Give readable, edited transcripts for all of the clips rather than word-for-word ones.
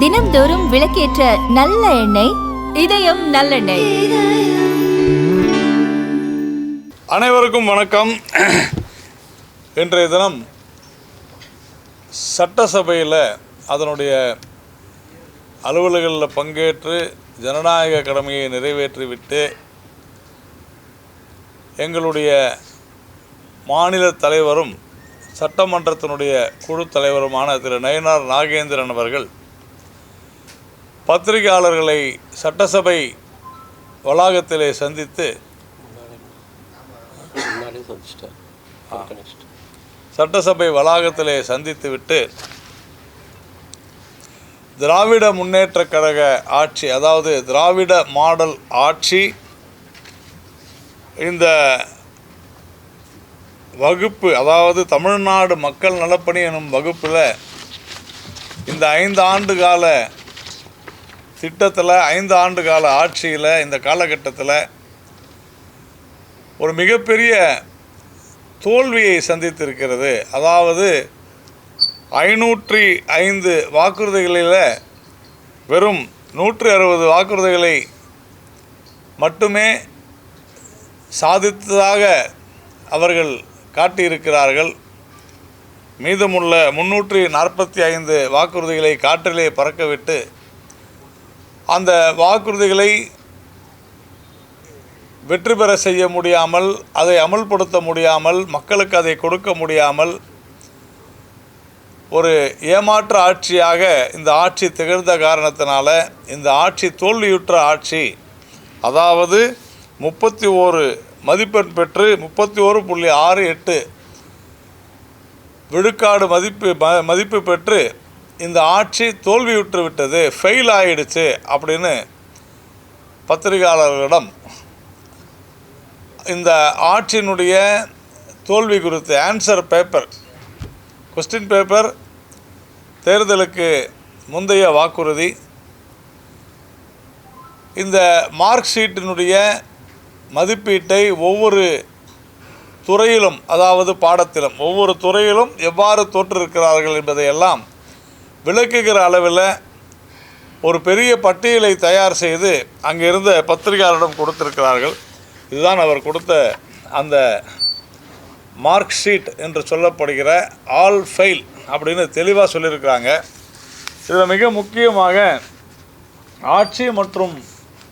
தினம்தோறும் விளக்கேற்ற நல்ல எண்ணெய் இதயம் நல்லெண்ணெய். அனைவருக்கும் வணக்கம். இன்றைய தினம் சட்டசபையில் அதனுடைய அலுவல்களில் பங்கேற்று ஜனநாயக கடமையை நிறைவேற்றிவிட்டு எங்களுடைய மாநில தலைவரும் சட்டமன்றத்தினுடைய குழு தலைவருமான திரு நயினார் நாகேந்திரன் அவர்கள் பத்திரிகையாளர்களை சட்டசபை வளாகத்திலே சந்தித்து சட்டசபை வளாகத்திலே சந்தித்துவிட்டு திராவிட முன்னேற்றக் கழக ஆட்சி, அதாவது திராவிட மாடல் ஆட்சி இந்த வகுப்பு, அதாவது தமிழ்நாடு மக்கள் நலப்பணி எனும் வகுப்பில் இந்த 5 ஆண்டு கால திட்டத்தில் 5 ஆண்டு கால ஆட்சியில் இந்த காலகட்டத்தில் ஒரு மிகப்பெரிய தோல்வியை சந்தித்திருக்கிறது. அதாவது 505 வாக்குறுதிகளில் வெறும் 160 வாக்குறுதிகளை மட்டுமே சாதித்ததாக அவர்கள் காட்டியிருக்கிறார்கள். மீதமுள்ள 345 வாக்குறுதிகளை காற்றிலே பறக்கவிட்டு அந்த வாக்குறுதிகளை வெற்றி பெற செய்ய முடியாமல், அதை அமல்படுத்த முடியாமல், மக்களுக்கு அதை கொடுக்க முடியாமல் ஒரு ஏமாற்று ஆட்சியாக இந்த ஆட்சி திகழ்ந்த காரணத்தினால இந்த ஆட்சி தோல்வியுற்ற ஆட்சி. அதாவது 31 மதிப்பெண் பெற்று 31.68 விழுக்காடு மதிப்பு பெற்று இந்த ஆட்சி தோல்வியுற்று விட்டது, ஃபெயில் ஆகிடுச்சு அப்படின்னு பத்திரிகையாளர்களிடம் இந்த ஆட்சியினுடைய தோல்வி குறித்து ஆன்சர் பேப்பர், கொஸ்டின் பேப்பர், தேர்தலுக்கு முந்தைய வாக்குறுதி, இந்த மார்க் ஷீட்டினுடைய மதிப்பீட்டை ஒவ்வொரு துறையிலும், அதாவது பாடத்திலும் ஒவ்வொரு துறையிலும் எவ்வாறு தோற்றிருக்கிறார்கள் என்பதையெல்லாம் விளக்குகிற அளவில் ஒரு பெரிய பட்டியலை தயார் செய்து அங்கே இருந்த பத்திரிகையாளரிடம் கொடுத்திருக்கிறார்கள். இதுதான் அவர் கொடுத்த அந்த மார்க் ஷீட் என்று சொல்லப்படுகிற ஆல் ஃபெயில் அப்படின்னு தெளிவாக சொல்லியிருக்கிறாங்க. இதில் மிக முக்கியமாக ஆட்சி மற்றும்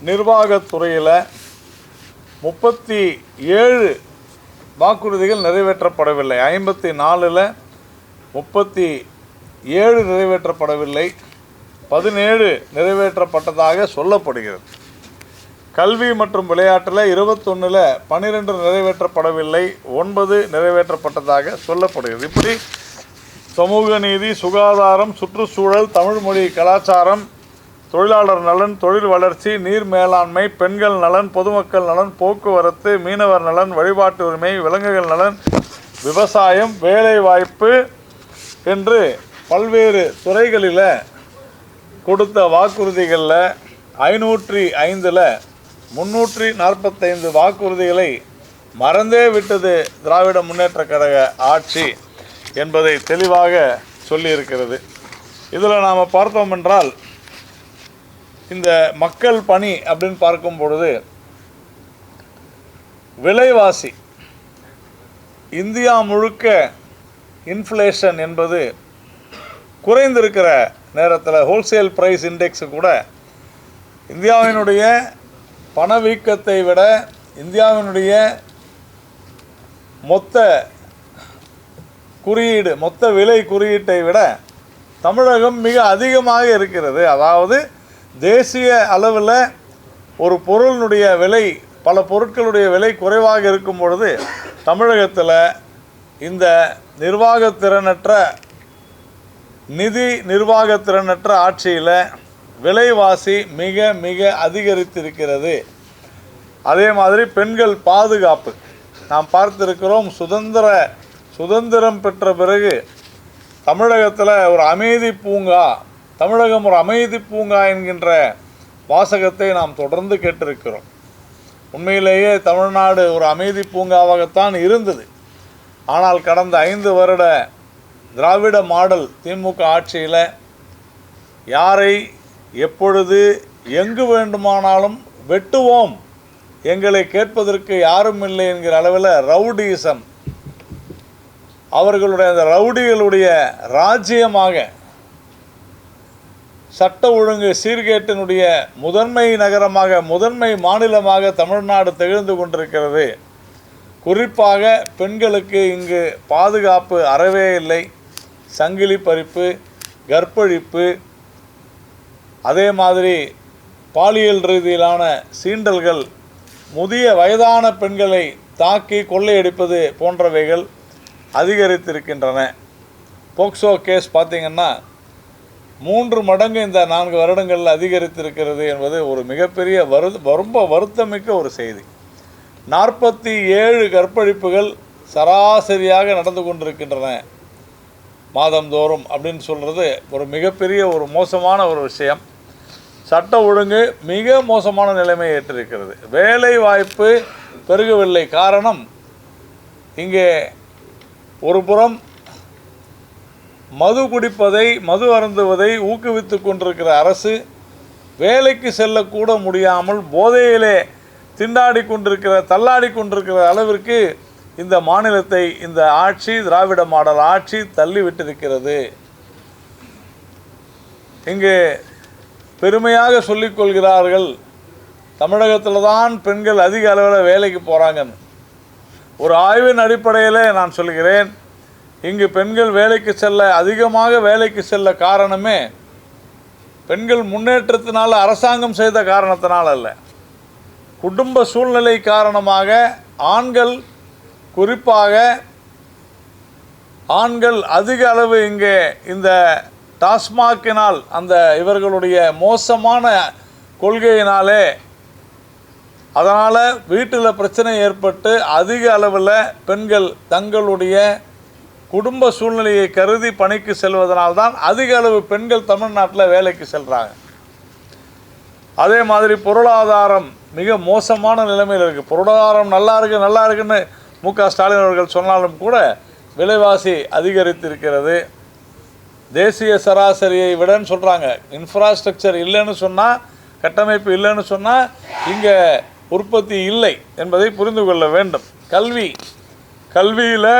நிர்வாகத்துறையில் 37 வாக்குறுதிகள் நிறைவேற்றப்படவில்லை. 54ல் 37 நிறைவேற்றப்படவில்லை, 17 நிறைவேற்றப்பட்டதாக சொல்லப்படுகிறது. கல்வி மற்றும் விளையாட்டில் 21ல் 12 நிறைவேற்றப்படவில்லை, 9 நிறைவேற்றப்பட்டதாக சொல்லப்படுகிறது. இப்படி சமூக நீதி, சுகாதாரம், சுற்றுச்சூழல், தமிழ்மொழி, கலாச்சாரம், தொழிலாளர் நலன், தொழில் வளர்ச்சி, நீர் மேலாண்மை, பெண்கள் நலன், பொதுமக்கள் நலன், போக்குவரத்து, மீனவர் நலன், வழிபாட்டு உரிமை, விலங்குகள் நலன், விவசாயம், வேலைவாய்ப்பு என்று பல்வேறு துறைகளில் கொடுத்த வாக்குறுதிகளில் 505ல் 345 வாக்குறுதிகளை மறந்தே விட்டது திராவிட முன்னேற்றக் கழக ஆட்சி என்பதை தெளிவாக சொல்லியிருக்கிறது. இதில் நாம் பார்த்தோம் என்றால் இந்த மக்கள் பணி அப்படின்னு பார்க்கும் பொழுது விலைவாசி இந்தியா முழுக்க இன்ஃப்ளேஷன் என்பது குறைந்திருக்கிற நேரத்தில் ஹோல்சேல் ப்ரைஸ் இண்டெக்ஸு கூட இந்தியாவினுடைய பணவீக்கத்தை விட, இந்தியாவினுடைய மொத்த விலை குறியீட்டை விட தமிழகம் மிக அதிகமாக இருக்கிறது. அதாவது தேசிய அளவில் ஒரு பொருளினுடைய விலை, பல பொருட்களுடைய விலை குறைவாக இருக்கும் பொழுது தமிழகத்தில் இந்த நிதி நிர்வாகத்திறனற்ற ஆட்சியில் விலைவாசி மிக மிக அதிகரித்திருக்கிறது. அதே மாதிரி பெண்கள் பாதுகாப்பு நாம் பார்த்திருக்கிறோம். சுதந்திரம் பெற்ற பிறகு தமிழகத்தில் ஒரு அமைதி பூங்கா, தமிழகம் ஒரு அமைதி பூங்கா என்கின்ற வாசகத்தை நாம் தொடர்ந்து கேட்டிருக்கிறோம். உண்மையிலேயே தமிழ்நாடு ஒரு அமைதி பூங்காவாகத்தான் இருந்தது. ஆனால் கடந்த 5 வருட திராவிட மாடல் திமுக ஆட்சியில் யாரை எப்பொழுது எங்கு வேண்டுமானாலும் வெட்டுவோம், எங்களை கேட்பதற்கு யாரும் இல்லை என்கிற அளவில் ரவுடிசம், அவர்களுடைய அந்த ரவுடிகளுடைய ராஜ்யமாக சட்ட ஒழுங்கு சீர்கேட்டினுடைய முதன்மை நகரமாக, முதன்மை மாநிலமாக தமிழ்நாடு திகழ்ந்து கொண்டிருக்கிறது. குறிப்பாக பெண்களுக்கு இங்கு பாதுகாப்பு அறவே இல்லை. சங்கிலி பறிப்பு, கற்பழிப்பு, அதே மாதிரி பாலியல் ரீதியிலான சீண்டல்கள், முதிய வயதான பெண்களை தாக்கி கொள்ளையடிப்பது போன்றவைகள் அதிகரித்திருக்கின்றன. போக்சோ கேஸ் பார்த்திங்கன்னா 3 மடங்கு இந்த 4 வருடங்களில் அதிகரித்திருக்கிறது என்பது ஒரு மிகப்பெரிய ரொம்ப வருத்தமிக்க ஒரு செய்தி. 47 கற்பழிப்புகள் சராசரியாக நடந்து கொண்டிருக்கின்றன மாதந்தோறும் அப்படின்னு சொல்கிறது ஒரு மிகப்பெரிய ஒரு மோசமான ஒரு விஷயம். சட்ட ஒழுங்கு மிக மோசமான நிலைமையை ஏற்றிருக்கிறது. வேலை வாய்ப்பு பெருகவில்லை. காரணம், இங்கே ஒரு புறம் மது குடிப்பதை, மது அருந்துவதை ஊக்குவித்து கொண்டிருக்கிற அரசு, வேலைக்கு செல்லக்கூட முடியாமல் போதையிலே திண்டாடி கொண்டிருக்கிற, தள்ளாடி கொண்டிருக்கிற அளவிற்கு இந்த மாநிலத்தை இந்த ஆட்சி, திராவிட மாடல் ஆட்சி தள்ளிவிட்டிருக்கிறது. இங்கே பெருமையாக சொல்லிக்கொள்கிறார்கள், தமிழகத்தில் தான் பெண்கள் அதிக அளவில் வேலைக்கு போகிறாங்கன்னு. ஒரு ஆய்வின் அடிப்படையில் நான் சொல்கிறேன், இங்கு பெண்கள் வேலைக்கு செல்ல, அதிகமாக வேலைக்கு செல்ல காரணமே பெண்கள் முன்னேற்றத்தினால், அரசாங்கம் செய்த காரணத்தினால் அல்ல, குடும்ப சூழ்நிலை காரணமாக ஆண்கள், குறிப்பாக ஆண்கள் அதிக அளவு இங்கே இந்த டாஸ்மாகினால், அந்த இவர்களுடைய மோசமான கொள்கையினாலே, அதனால் வீட்டில் பிரச்சனை ஏற்பட்டு அதிக அளவில் பெண்கள் தங்களுடைய குடும்ப சூழ்நிலையை கருதி பணிக்கு செல்வதனால்தான் அதிக அளவு பெண்கள் தமிழ்நாட்டில் வேலைக்கு செல்கிறாங்க. அதே மாதிரி பொருளாதாரம் மிக மோசமான நிலைமையில் இருக்குது. பொருளாதாரம் நல்லா இருக்குன்னு மு.க. ஸ்டாலின் அவர்கள் சொன்னாலும் கூட விலைவாசி அதிகரித்திருக்கிறது. தேசிய சராசரியை விடன்னு சொல்கிறாங்க. இன்ஃப்ராஸ்ட்ரக்சர் இல்லைன்னு சொன்னால், கட்டமைப்பு இல்லைன்னு சொன்னால் இங்கே உற்பத்தி இல்லை என்பதை புரிந்து கொள்ள வேண்டும். கல்வியில்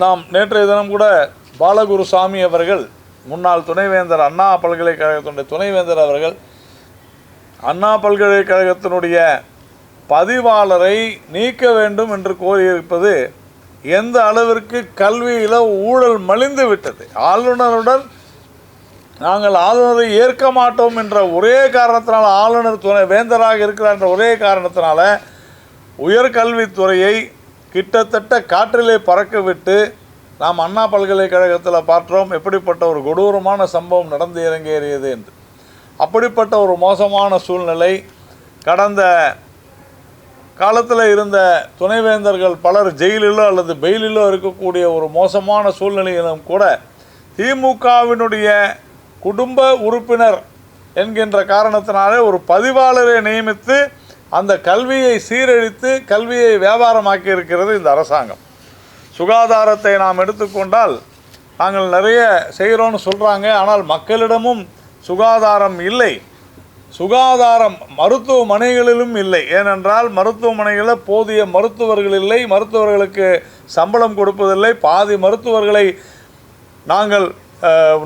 நாம் நேற்றைய தினம் கூட பாலகுருசாமி அவர்கள், முன்னாள் துணைவேந்தர், அண்ணா பல்கலைக்கழகத்தினுடைய துணைவேந்தர் அவர்கள், அண்ணா பல்கலைக்கழகத்தினுடைய பதிவாளரை நீக்க வேண்டும் என்று கோரியிருப்பது எந்த அளவிற்கு கல்வியில் ஊழல் மலிந்து விட்டது. ஆளுநருடன் நாங்கள் ஆளுநரை ஏற்க மாட்டோம் என்ற ஒரே காரணத்தினால், ஆளுநர் துணை வேந்தராக இருக்கிறார் என்ற ஒரே காரணத்தினால உயர்கல்வித்துறையை கிட்டத்தட்ட காற்றிலே பறக்க விட்டு நாம் அண்ணா பல்கலைக்கழகத்தில் பார்த்தோம் எப்படிப்பட்ட ஒரு கொடூரமான சம்பவம் நடந்து இறங்கேறியது என்று. அப்படிப்பட்ட ஒரு மோசமான சூழ்நிலை கடந்த காலத்தில் இருந்த துணைவேந்தர்கள் பலர் ஜெயிலிலோ அல்லது பெயிலிலோ இருக்கக்கூடிய ஒரு மோசமான சூழ்நிலையிலும் கூட திமுகவினுடைய குடும்ப உறுப்பினர் என்கின்ற காரணத்தினாலே ஒரு பதிவாளரை நியமித்து அந்த கல்வியை சீரழித்து கல்வியை வியாபாரமாக்கி இருக்கிறது இந்த அரசாங்கம். சுகாதாரத்தை நாம் எடுத்துக்கொண்டால் நாங்கள் நிறைய செய்கிறோன்னு சொல்கிறாங்க, ஆனால் மக்களிடமும் சுகாதாரம் இல்லை. சுகாதாரம் மருத்துவமனைகளிலும் இல்லை. ஏனென்றால் மருத்துவமனைகளில் போதிய மருத்துவர்கள் இல்லை, மருத்துவர்களுக்கு சம்பளம் கொடுப்பதில்லை. பாதி மருத்துவர்களை நாங்கள்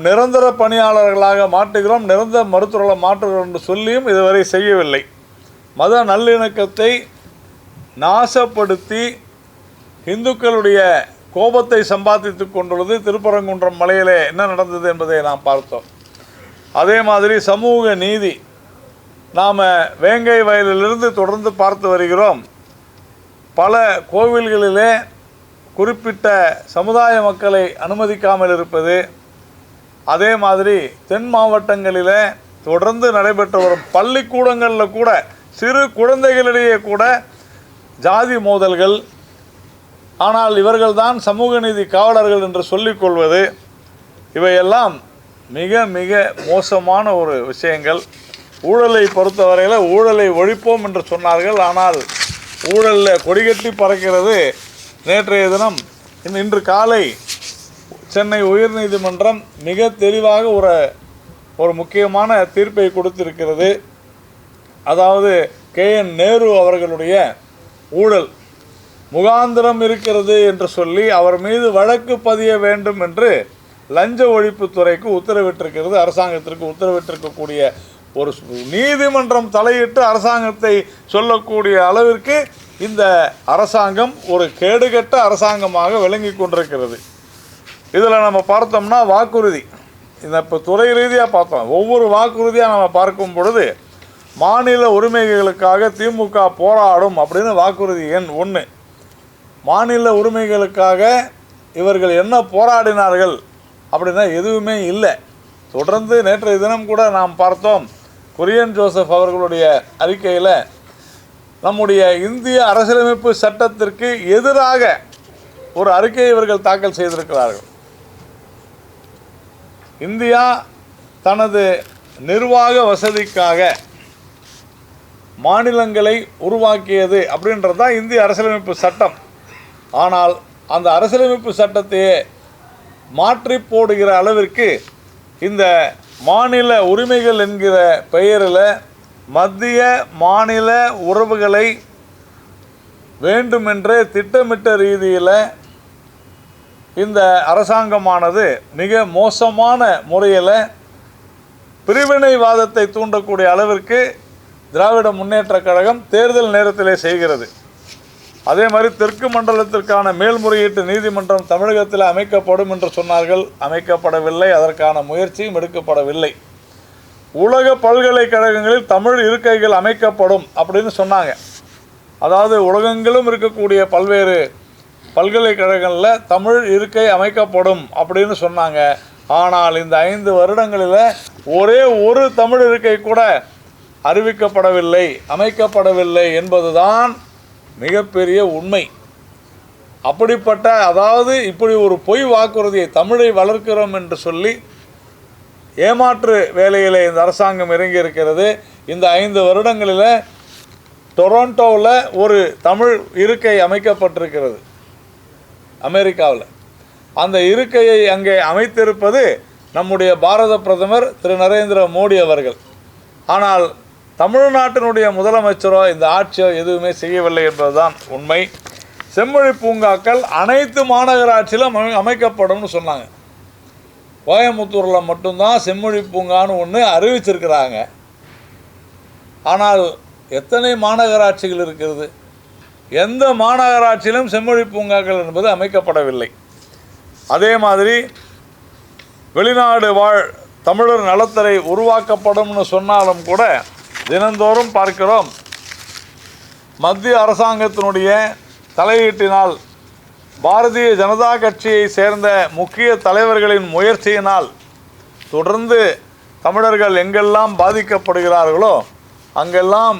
நிரந்தர பணியாளர்களாக மாற்றுகிறோம், நிரந்தர மருத்துவர்களை மாற்றுகிறோம் என்று சொல்லியும் இதுவரை செய்யவில்லை. மத நல்லிணக்கத்தை நாசப்படுத்தி இந்துக்களுடைய கோபத்தை சம்பாதித்து கொண்டுள்ளது. திருப்பரங்குன்றம் மலையிலே என்ன நடந்தது என்பதை நாம் பார்த்தோம். அதே மாதிரி சமூக நீதி நாம் வேங்கை வயலிலிருந்து தொடர்ந்து பார்த்து வருகிறோம். பல கோவில்களிலே குறிப்பிட்ட சமுதாய மக்களை அனுமதிக்காமல் இருப்பது, அதே மாதிரி தென் மாவட்டங்களில் தொடர்ந்து நடைபெற்று வரும் பள்ளிக்கூடங்களில் கூட சிறு குழந்தைகளிடையே கூட ஜாதி மோதல்கள், ஆனால் இவர்கள்தான் சமூக நீதி காவலர்கள் என்று சொல்லிக்கொள்வது, இவையெல்லாம் மிக மிக மோசமான ஒரு விஷயங்கள். ஊழலை பொறுத்தவரையில் ஊழலை ஒழிப்போம் என்று சொன்னார்கள், ஆனால் ஊழலில் கொடிகட்டி பறக்கிறது. நேற்றைய தினம் இன்று காலை சென்னை உயர்நீதிமன்றம் மிக தெளிவாக ஒரு முக்கியமான தீர்ப்பை கொடுத்திருக்கிறது. அதாவது KN நேரு அவர்களுடைய ஊழல் முகாந்திரம் இருக்கிறது என்று சொல்லி அவர் மீது வழக்கு பதிய வேண்டும் என்று லஞ்ச ஒழிப்புத்துறைக்கு உத்தரவிட்டிருக்கிறது. அரசாங்கத்திற்கு உத்தரவிட்டிருக்கக்கூடிய ஒரு நீதிமன்றம் தலையிட்டு அரசாங்கத்தை சொல்லக்கூடிய அளவிற்கு இந்த அரசாங்கம் ஒரு கேடுகட்ட அரசாங்கமாக விளங்கி கொண்டிருக்கிறது. இதில் நம்ம பார்த்தோம்னா வாக்குறுதி, இந்த இப்போ துறை ரீதியாக பார்த்தோம். ஒவ்வொரு வாக்குறுதியாக நம்ம பார்க்கும் பொழுது மாநில உரிமைகளுக்காக திமுக போராடும் அப்படின்னு வாக்குறுதி எண் 1. மாநில உரிமைகளுக்காக இவர்கள் என்ன போராடினார்கள் அப்படின்னா எதுவுமே இல்லை. தொடர்ந்து நேற்றைய தினம் கூட நாம் பார்த்தோம், குரியன் ஜோசப் அவர்களுடைய அறிக்கையில் நம்முடைய இந்திய அரசியலமைப்பு சட்டத்திற்கு எதிராக ஒரு அறிக்கையை இவர்கள் தாக்கல் செய்திருக்கிறார்கள். இந்தியா தனது நிர்வாக வசதிக்காக மாநிலங்களை உருவாக்கியது அப்படின்றது தான் இந்திய அரசியலமைப்பு சட்டம். ஆனால் அந்த அரசியலமைப்பு சட்டத்தையே மாற்றி போடுகிற அளவிற்கு இந்த மாநில உரிமைகள் என்கிற பெயரில் மத்திய மாநில உறவுகளை வேண்டுமென்றே திட்டமிட்ட ரீதியில் இந்த அரசாங்கமானது மிக மோசமான முறையில் பிரிவினைவாதத்தை தூண்டக்கூடிய அளவிற்கு திராவிட முன்னேற்றக் கழகம் தேர்தல் நேரத்திலே செய்கிறது. அதே மாதிரி தெற்கு மண்டலத்திற்கான மேல்முறையீட்டு நீதிமன்றம் தமிழகத்தில் அமைக்கப்படும் என்று சொன்னார்கள். அமைக்கப்படவில்லை, அதற்கான முயற்சியும் எடுக்கப்படவில்லை. உலக பல்கலைக்கழகங்களில் தமிழ் இருக்கைகள் அமைக்கப்படும் அப்படின்னு சொன்னாங்க. அதாவது உலகெங்கிலும் இருக்கக்கூடிய பல்வேறு பல்கலைக்கழகங்களில் தமிழ் இருக்கை அமைக்கப்படும் அப்படின்னு சொன்னாங்க. ஆனால் இந்த 5 வருடங்களில் ஒரே ஒரு தமிழ் இருக்கை கூட அறிவிக்கப்படவில்லை, அமைக்கப்படவில்லை என்பதுதான் மிகப்பெரிய உண்மை. அப்படிப்பட்ட அதாவது இப்படி ஒரு பொய் வாக்குறுதியை தமிழை வளர்க்கிறோம் என்று சொல்லி ஏமாற்று வேலையில் இந்த அரசாங்கம் இறங்கி இருக்கிறது. இந்த 5 வருடங்களில் டொரண்டோவில் ஒரு தமிழ் இருக்கை அமைக்கப்பட்டிருக்கிறது அமெரிக்காவில். அந்த இருக்கையை அங்கே அமைத்திருப்பது நம்முடைய பாரத பிரதமர் திரு நரேந்திர மோடி அவர்கள். ஆனால் தமிழ்நாட்டினுடைய முதலமைச்சரோ இந்த ஆட்சியோ எதுவுமே செய்யவில்லை என்பதுதான் உண்மை. செம்மொழி பூங்காக்கள் அனைத்து மாநகராட்சியிலும் அமைக்கப்படும்னு சொன்னாங்க. கோயம்புத்தூரில் மட்டும்தான் செம்மொழி பூங்கான்னு ஒன்று அறிவிச்சிருக்கிறாங்க. ஆனால் எத்தனை மாநகராட்சிகள் இருக்கிறது? எந்த மாநகராட்சியிலும் செம்மொழி பூங்காக்கள் என்பது அமைக்கப்படவில்லை. அதே மாதிரி வெளிநாடு வாழ் தமிழர் நலத்தறை உருவாக்கப்படும்னு சொன்னாலும் கூட தினந்தோறும் பார்க்கிறோம், மத்திய அரசாங்கத்தினுடைய தலையீட்டினால் பாரதிய ஜனதா கட்சியை சேர்ந்த முக்கிய தலைவர்களின் முயற்சியினால் தொடர்ந்து தமிழர்கள் எங்கெல்லாம் பாதிக்கப்படுகிறார்களோ அங்கெல்லாம்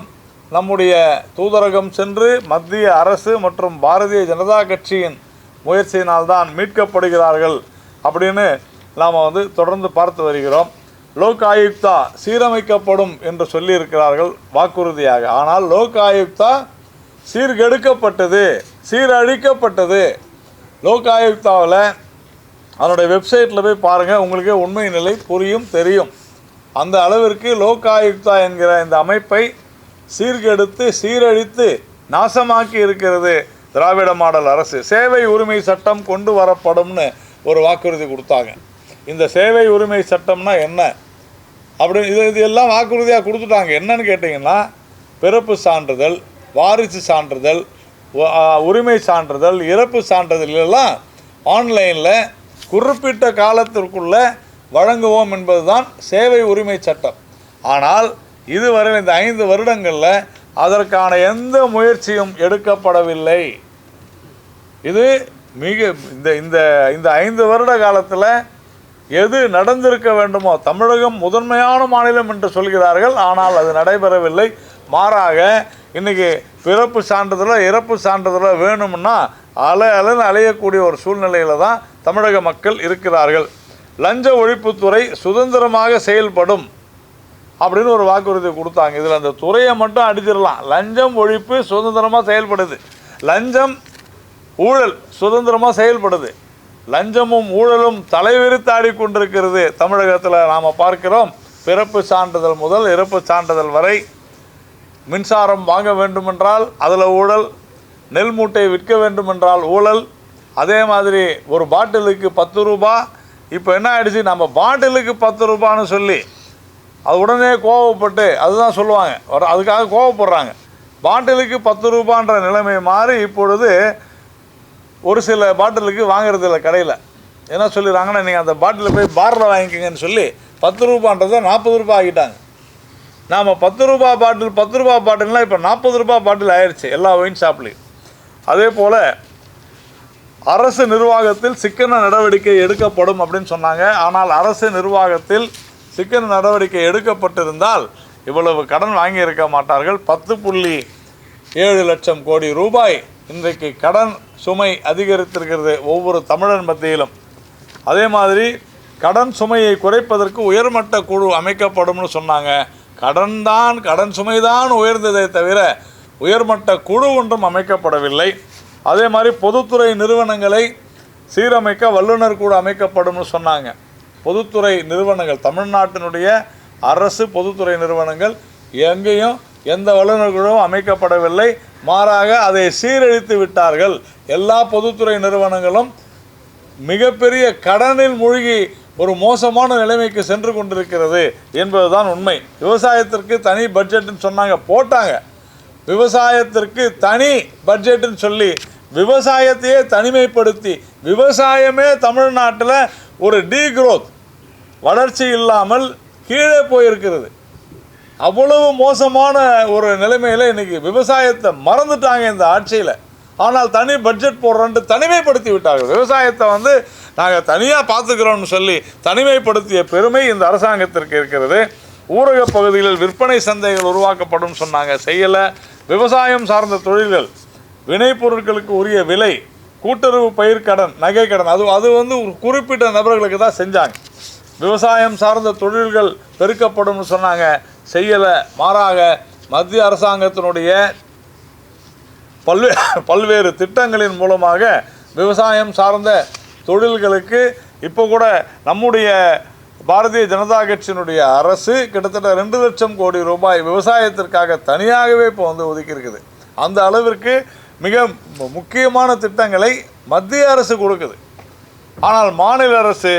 நம்முடைய தூதரகம் சென்று மத்திய அரசு மற்றும் பாரதிய ஜனதா கட்சியின் முயற்சியினால்தான் மீட்கப்படுகிறார்கள் அப்படின்னு நாம் தொடர்ந்து பார்த்து வருகிறோம். லோக் ஆயுக்தா சீரமைக்கப்படும் என்று சொல்லியிருக்கிறார்கள் வாக்குறுதியாக. ஆனால் லோக் ஆயுக்தா சீர்கெடுக்கப்பட்டது, சீரழிக்கப்பட்டது. லோக் ஆயுக்தாவில் அதனுடைய வெப்சைட்டில் போய் பாருங்கள், உங்களுக்கே உண்மை நிலை புரியும், தெரியும். அந்த அளவிற்கு லோக் ஆயுக்தா என்கிற இந்த அமைப்பை சீர்கெடுத்து சீரழித்து நாசமாக்கி இருக்கிறது திராவிட மாடல் அரசு. சேவை உரிமை சட்டம் கொண்டு வரப்படும்னு ஒரு வாக்குறுதி கொடுத்தாங்க. இந்த சேவை உரிமை சட்டம்னா என்ன அப்படின்னு இது எல்லாம் வாக்குறுதியாக கொடுத்துட்டாங்க. என்னன்னு கேட்டிங்கன்னா, பிறப்பு சான்றிதழ், வாரிசு சான்றிதழ், உரிமை சான்றிதழ், இறப்பு சான்றிதழ் எல்லாம் ஆன்லைனில் குறிப்பிட்ட காலத்திற்குள்ளே வழங்குவோம் என்பதுதான் சேவை உரிமை சட்டம். ஆனால் இதுவரை இந்த 5 வருடங்களில் அதற்கான எந்த முயற்சியும் எடுக்கப்படவில்லை. இது மிக இந்த 5 வருட காலத்தில் எது நடந்திருக்க வேண்டுமோ, தமிழகம் முதன்மையான மாநிலம் என்று சொல்கிறார்கள், ஆனால் அது நடைபெறவில்லை. மாறாக இன்றைக்கி பிறப்பு சான்றிதழோ இறப்பு சான்றிதழோ வேணும்னா அலைன்னு அலையக்கூடிய ஒரு சூழ்நிலையில் தான் தமிழக மக்கள் இருக்கிறார்கள். லஞ்ச ஒழிப்புத்துறை சுதந்திரமாக செயல்படும் அப்படின்னு ஒரு வாக்குறுதி கொடுத்தாங்க. இதில் அந்த துறையை மட்டும் அடிச்சிடலாம். லஞ்சம் ஒழிப்பு சுதந்திரமாக செயல்படுது, லஞ்சம் ஊழல் சுதந்திரமாக செயல்படுது. லஞ்சமும் ஊழலும் தலைவிரித்தாடி கொண்டிருக்கிறது தமிழகத்தில் நாம் பார்க்கிறோம். பிறப்பு சான்றிதழ் முதல் இறப்பு சான்றிதழ் வரை, மின்சாரம் வாங்க வேண்டுமென்றால் அதில் ஊழல், நெல் மூட்டை விற்க வேண்டுமென்றால் ஊழல், அதே மாதிரி ஒரு பாட்டிலுக்கு 10 ரூபா. இப்போ என்ன ஆயிடுச்சு, நம்ம பாட்டிலுக்கு 10 ரூபான்னு சொல்லி அது உடனே கோவப்பட்டு அதுதான் சொல்லுவாங்க, அதுக்காக கோவப்படுறாங்க. பாட்டிலுக்கு 10 ரூபான்ற நிலைமை மாறி இப்பொழுது ஒரு சில பாட்டிலுக்கு வாங்குறது இல்லை கடையில். என்ன சொல்லிடுறாங்கன்னா, நீங்கள் அந்த பாட்டில் போய் பாரில் வாங்கிக்கங்கன்னு சொல்லி 10 ரூபான்றதை 40 ரூபா ஆகிட்டாங்க. நாம் 10 ரூபா பாட்டில் 10 ரூபா பாட்டில்னால் இப்போ 40 ரூபா பாட்டில் ஆயிடுச்சு எல்லா ஒயின் ஷாப்லேயும். அதே போல் அரசு நிர்வாகத்தில் சிக்கன நடவடிக்கை எடுக்கப்படும் அப்படின்னு சொன்னாங்க. ஆனால் அரசு நிர்வாகத்தில் சிக்கன நடவடிக்கை எடுக்கப்பட்டிருந்தால் இவ்வளவு கடன் வாங்கியிருக்க மாட்டார்கள். 10.7 லட்சம் கோடி ரூபாய் இன்றைக்கு கடன் சுமை அதிகரித்திருக்கிறது ஒவ்வொரு தமிழன் மத்தியிலும். அதே மாதிரி கடன் சுமையை குறைப்பதற்கு உயர்மட்ட குழு அமைக்கப்படும்னு சொன்னாங்க. கடன் சுமை தான் உயர்ந்ததை தவிர உயர்மட்ட குழு ஒன்றும் அமைக்கப்படவில்லை. அதே மாதிரி பொதுத்துறை நிறுவனங்களை சீரமைக்க வல்லுநர் குழு அமைக்கப்படும்னு சொன்னாங்க. பொதுத்துறை நிறுவனங்கள், தமிழ்நாட்டினுடைய அரசு பொதுத்துறை நிறுவனங்கள் எங்கேயும் எந்த வல்லுநர் குழுவும் அமைக்கப்படவில்லை. மாறாக அதை சீரழித்து விட்டார்கள். எல்லா பொதுத்துறை நிறுவனங்களும் மிகப்பெரிய கடனில் மூழ்கி ஒரு மோசமான நிலைமைக்கு சென்று கொண்டிருக்கிறது என்பதுதான் உண்மை. விவசாயத்திற்கு தனி பட்ஜெட்டுன்னு சொன்னாங்க, போட்டாங்க. விவசாயத்திற்கு தனி பட்ஜெட்டுன்னு சொல்லி விவசாயத்தையே தனிமைப்படுத்தி விவசாயமே தமிழ்நாட்டில் ஒரு டீக்ரோத், வளர்ச்சி இல்லாமல் கீழே போயிருக்கிறது. அவ்வளவு மோசமான ஒரு நிலைமையில் இன்றைக்கி விவசாயத்தை மறந்துட்டாங்க இந்த ஆட்சியில். ஆனால் தனி பட்ஜெட் போடுறோன்ட்டு தனிமைப்படுத்தி விட்டார்கள். விவசாயத்தை நாங்கள் தனியாக பார்த்துக்கிறோம்னு சொல்லி தனிமைப்படுத்திய பெருமை இந்த அரசாங்கத்திற்கு இருக்கிறது. ஊரக பகுதிகளில் விற்பனை சந்தைகள் உருவாக்கப்படும் சொன்னாங்க, செய்யலை. விவசாயம் சார்ந்த தொழில்கள், வினைப்பொருட்களுக்கு உரிய விலை, கூட்டுறவு பயிர்க்கடன், நகைக்கடன், அது ஒரு குறிப்பிட்ட நபர்களுக்கு தான் செஞ்சாங்க. விவசாயம் சார்ந்த தொழில்கள் பெருக்கப்படும் சொன்னாங்க, செய்யலை. மாறாக மத்திய அரசாங்கத்தினுடைய பல்வேறு திட்டங்களின் மூலமாக விவசாயம் சார்ந்த தொழில்களுக்கு இப்போ கூட நம்முடைய பாரதிய ஜனதா கட்சியினுடைய அரசு கிட்டத்தட்ட 2 லட்சம் கோடி ரூபாய் விவசாயத்திற்காக தனியாகவே இப்போ ஒதுக்கியிருக்குது. அந்த அளவிற்கு மிக முக்கியமான திட்டங்களை மத்திய அரசு கொடுக்குது. ஆனால் மாநில அரசு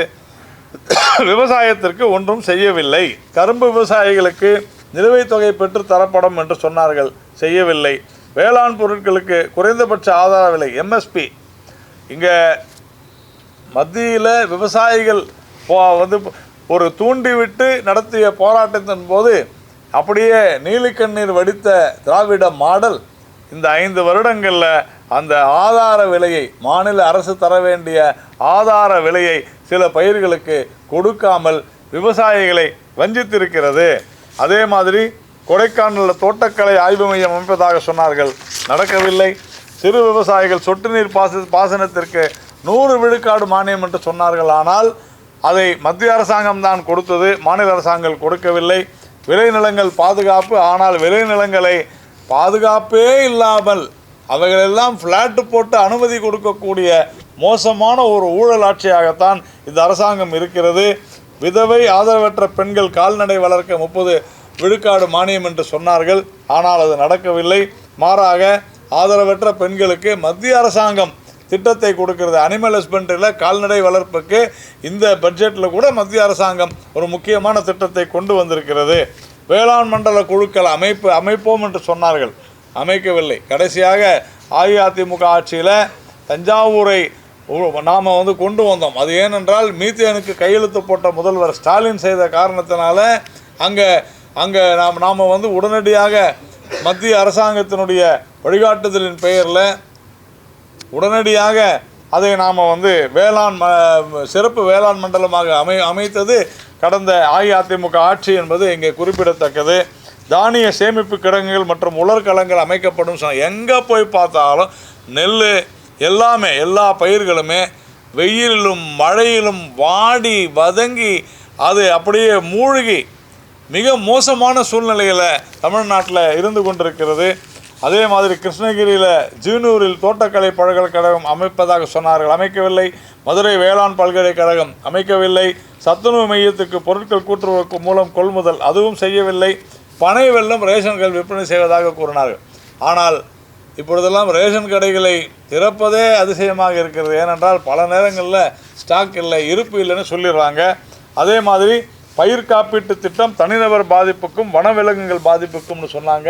விவசாயத்திற்கு ஒன்றும் செய்யவில்லை. கரும்பு விவசாயிகளுக்கு நிலுவைத் தொகை பெற்று தரப்படும் என்று சொன்னார்கள், செய்யவில்லை. வேளாண் பொருட்களுக்கு குறைந்தபட்ச ஆதார விலை எம்எஸ்பி, இங்கே மத்தியில் விவசாயிகள் ஒரு தூண்டிவிட்டு நடத்திய போராட்டத்தின் போது அப்படியே நீலிக்கண்ணீர் வடித்த திராவிட மாடல் இந்த 5 வருடங்களில் அந்த ஆதார விலையை, மாநில அரசு தர வேண்டிய ஆதார விலையை சில பயிர்களுக்கு கொடுக்காமல் விவசாயிகளை வஞ்சித்திருக்கிறது. அதே மாதிரி கொடைக்கானலில் தோட்டக்கலை ஆய்வு மையம் அமைப்பதாக சொன்னார்கள், நடக்கவில்லை. சிறு விவசாயிகள் சொட்டு நீர் பாசனத்திற்கு 100 விழுக்காடு மானியம் என்று சொன்னார்கள். ஆனால் அதை மத்திய அரசாங்கம் தான் கொடுத்தது, மாநில அரசாங்கம் கொடுக்கவில்லை. விளைநிலங்கள் பாதுகாப்பு, ஆனால் விளைநிலங்களை பாதுகாப்பே இல்லாமல் அவைகளெல்லாம் ஃப்ளாட்டு போட்டு அனுமதி கொடுக்கக்கூடிய மோசமான ஒரு ஊழல் ஆட்சியாகத்தான் இந்த அரசாங்கம் இருக்கிறது. விதவை ஆதரவற்ற பெண்கள் கால்நடை வளர்க்க 30 விழுக்காடு மானியம் என்று சொன்னார்கள், ஆனால் அது நடக்கவில்லை. மாறாக ஆதரவற்ற பெண்களுக்கு மத்திய அரசாங்கம் திட்டத்தை கொடுக்கிறது. அனிமல் ஹஸ்பண்டரியில் கால்நடை வளர்ப்புக்கு இந்த பட்ஜெட்டில் கூட மத்திய அரசாங்கம் ஒரு முக்கியமான திட்டத்தை கொண்டு வந்திருக்கிறது. வேளாண் மண்டல குழுக்கள் அமைப்போம் என்று சொன்னார்கள், அமைக்கவில்லை. கடைசியாக அஇஅதிமுக ஆட்சியில் தஞ்சாவூரை நாம் கொண்டு வந்தோம். அது ஏனென்றால் மீத்தேனுக்கு கையெழுத்து போட்ட முதல்வர் ஸ்டாலின் செய்த காரணத்தினால அங்கே நாம் உடனடியாக மத்திய அரசாங்கத்தினுடைய வழிகாட்டுதலின் பெயரில் உடனடியாக அதை நாம் சிறப்பு வேளாண் மண்டலமாக அமைத்தது கடந்த அஇஅதிமுக ஆட்சி என்பது இங்கே குறிப்பிடத்தக்கது. தானிய சேமிப்பு கிடங்குகள் மற்றும் உலர்களங்கள் அமைக்கப்படும் சொன்னால் எங்கே போய் பார்த்தாலும் நெல் எல்லாமே, எல்லா பயிர்களுமே வெயிலிலும் மழையிலும் வாடி வதங்கி அது அப்படியே மூழ்கி மிக மோசமான சூழ்நிலையில் தமிழ்நாட்டில் இருந்து கொண்டிருக்கிறது. அதே மாதிரி கிருஷ்ணகிரியில் ஜீனூரில் தோட்டக்கலை பல்கலைக்கழகம் அமைப்பதாக சொன்னார்கள், அமைக்கவில்லை. மதுரை வேளாண் பல்கலைக்கழகம் அமைக்கவில்லை. சத்துணவு மையத்துக்கு பொருட்கள் கூட்டுறவுக்கு மூலம் கொள்முதல், அதுவும் செய்யவில்லை. பனை வெல்லம் ரேஷன்கள் விற்பனை செய்வதாக கூறினார்கள். ஆனால் இப்பொழுதெல்லாம் ரேஷன் கடைகளை திறப்பதே அதிசயமாக இருக்கிறது. ஏனென்றால் பல நேரங்களில் ஸ்டாக் இல்லை, இருப்பு இல்லைன்னு சொல்லிடுறாங்க. அதே மாதிரி பயிர் காப்பீட்டு திட்டம் தனிநபர் பாதிப்புக்கும் வனவிலங்குகள் பாதிப்புக்கும்னு சொன்னாங்க.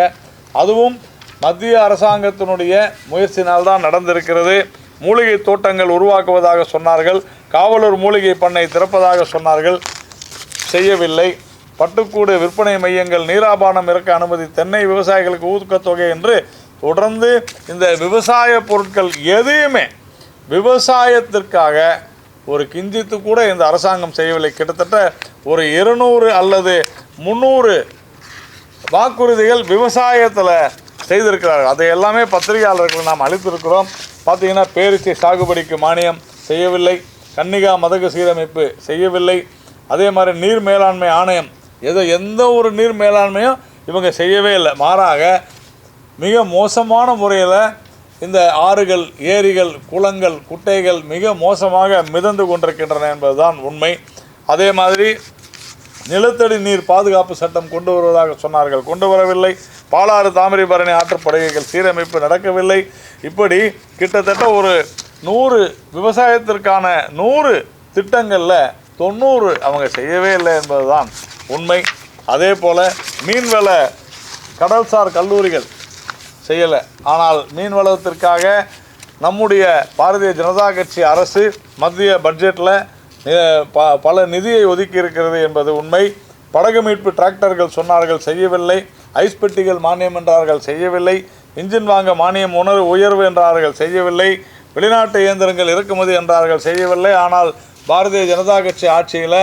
அதுவும் மத்திய அரசாங்கத்தினுடைய முயற்சினால்தான் நடந்திருக்கிறது. மூலிகை தோட்டங்கள் உருவாக்குவதாக சொன்னார்கள். காவலூர் மூலிகை பண்ணை திறப்பதாக சொன்னார்கள், செய்யவில்லை. பட்டுக்கூடு விற்பனை மையங்கள், நீராபானம் இறக்க அனுமதி, தென்னை விவசாயிகளுக்கு ஊக்கத்தொகை என்று தொடர்ந்து இந்த விவசாய பொருட்கள் எதையுமே விவசாயத்திற்காக ஒரு கிஞ்சித்து கூட இந்த அரசாங்கம் செய்யவில்லை. கிட்டத்தட்ட ஒரு 200 அல்லது 300 வாக்குறுதிகள் விவசாயத்தில் செய்திருக்கிறார்கள். அதை எல்லாமே பத்திரிகையாளர்கள் நாம் அளித்திருக்கிறோம். பார்த்திங்கன்னா பேரிச்சை சாகுபடிக்கு மானியம் செய்யவில்லை, கன்னிகா மதகு சீரமைப்பு செய்யவில்லை. அதே மாதிரி நீர் மேலாண்மை ஆணையம், எந்த ஒரு நீர் மேலாண்மையும் இவங்க செய்யவே இல்லை. மாறாக மிக மோசமான முறையில் இந்த ஆறுகள், ஏரிகள், குளங்கள், குட்டைகள் மிக மோசமாக மிதந்து கொண்டிருக்கின்றன என்பதுதான் உண்மை. அதே மாதிரி நிலத்தடி நீர் பாதுகாப்பு சட்டம் கொண்டு வருவதாக சொன்னார்கள், கொண்டு வரவில்லை. பாலாறு தாமிரபரணி ஆற்றுப்படுகைகள் சீரமைப்பு நடக்கவில்லை. இப்படி கிட்டத்தட்ட ஒரு 100 விவசாயத்திற்கான 100 திட்டங்களில் 90 அவங்க செய்யவே இல்லை என்பதுதான் உண்மை. அதே போல் மீன்வள கடல்சார் கல்லூரிகள் செய்யலை. ஆனால் மீன் வளத்திற்காக நம்முடைய பாரதிய ஜனதா கட்சி அரசு மத்திய பட்ஜெட்டில் பல நிதியை ஒதுக்கி இருக்கிறது என்பது உண்மை. படகு மீட்பு டிராக்டர்கள் சொன்னார்கள், செய்யவில்லை. ஐஸ் பெட்டிகள் மானியம் என்றார்கள், செய்யவில்லை. இன்ஜின் வாங்க மானியம் உயர்வு என்றார்கள், செய்யவில்லை. வெளிநாட்டு இயந்திரங்கள் இறக்குமதி என்றார்கள், செய்யவில்லை. ஆனால் பாரதிய ஜனதா கட்சி ஆட்சியில்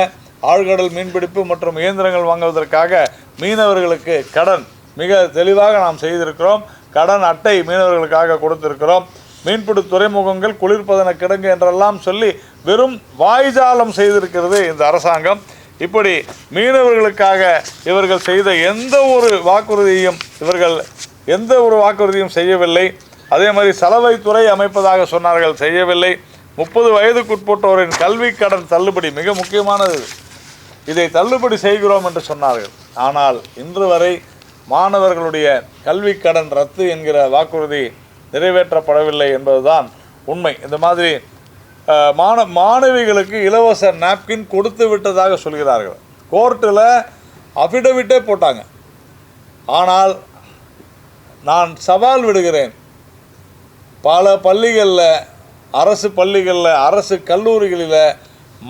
ஆழ்கடல் மீன்பிடிப்பு மற்றும் இயந்திரங்கள் வாங்குவதற்காக மீனவர்களுக்கு கடன் மிக தெளிவாக நாம் செய்திருக்கிறோம். கடன் அட்டை மீனவர்களுக்காக கொடுத்திருக்கிறோம். மீன்பிடி துறைமுகங்கள், குளிர்பதன கிடங்கு என்றெல்லாம் சொல்லி வெறும் வாய்ஜாலம் செய்திருக்கிறது இந்த அரசாங்கம். இப்படி மீனவர்களுக்காக இவர்கள் செய்த எந்த ஒரு வாக்குறுதியும் செய்யவில்லை. அதே மாதிரி சலவைத்துறை அமைப்பதாக சொன்னார்கள், செய்யவில்லை. 30 வயதுக்குட்பட்டோரின் கல்வி கடன் தள்ளுபடி மிக முக்கியமானது, இதை தள்ளுபடி செய்கிறோம் என்று சொன்னார்கள். ஆனால் இன்று வரை மாணவர்களுடைய கல்வி கடன் ரத்து என்கிற வாக்குறுதி நிறைவேற்றப்படவில்லை என்பதுதான் உண்மை. இந்த மாதிரி மாணவிகளுக்கு இலவச நாப்கின் கொடுத்து விட்டதாக சொல்கிறார்கள். கோர்ட்டில் அஃபிடவிட்டே போட்டாங்க. ஆனால் நான் சவால் விடுகிறேன், பல பள்ளிகளில், அரசு கல்லூரிகளில்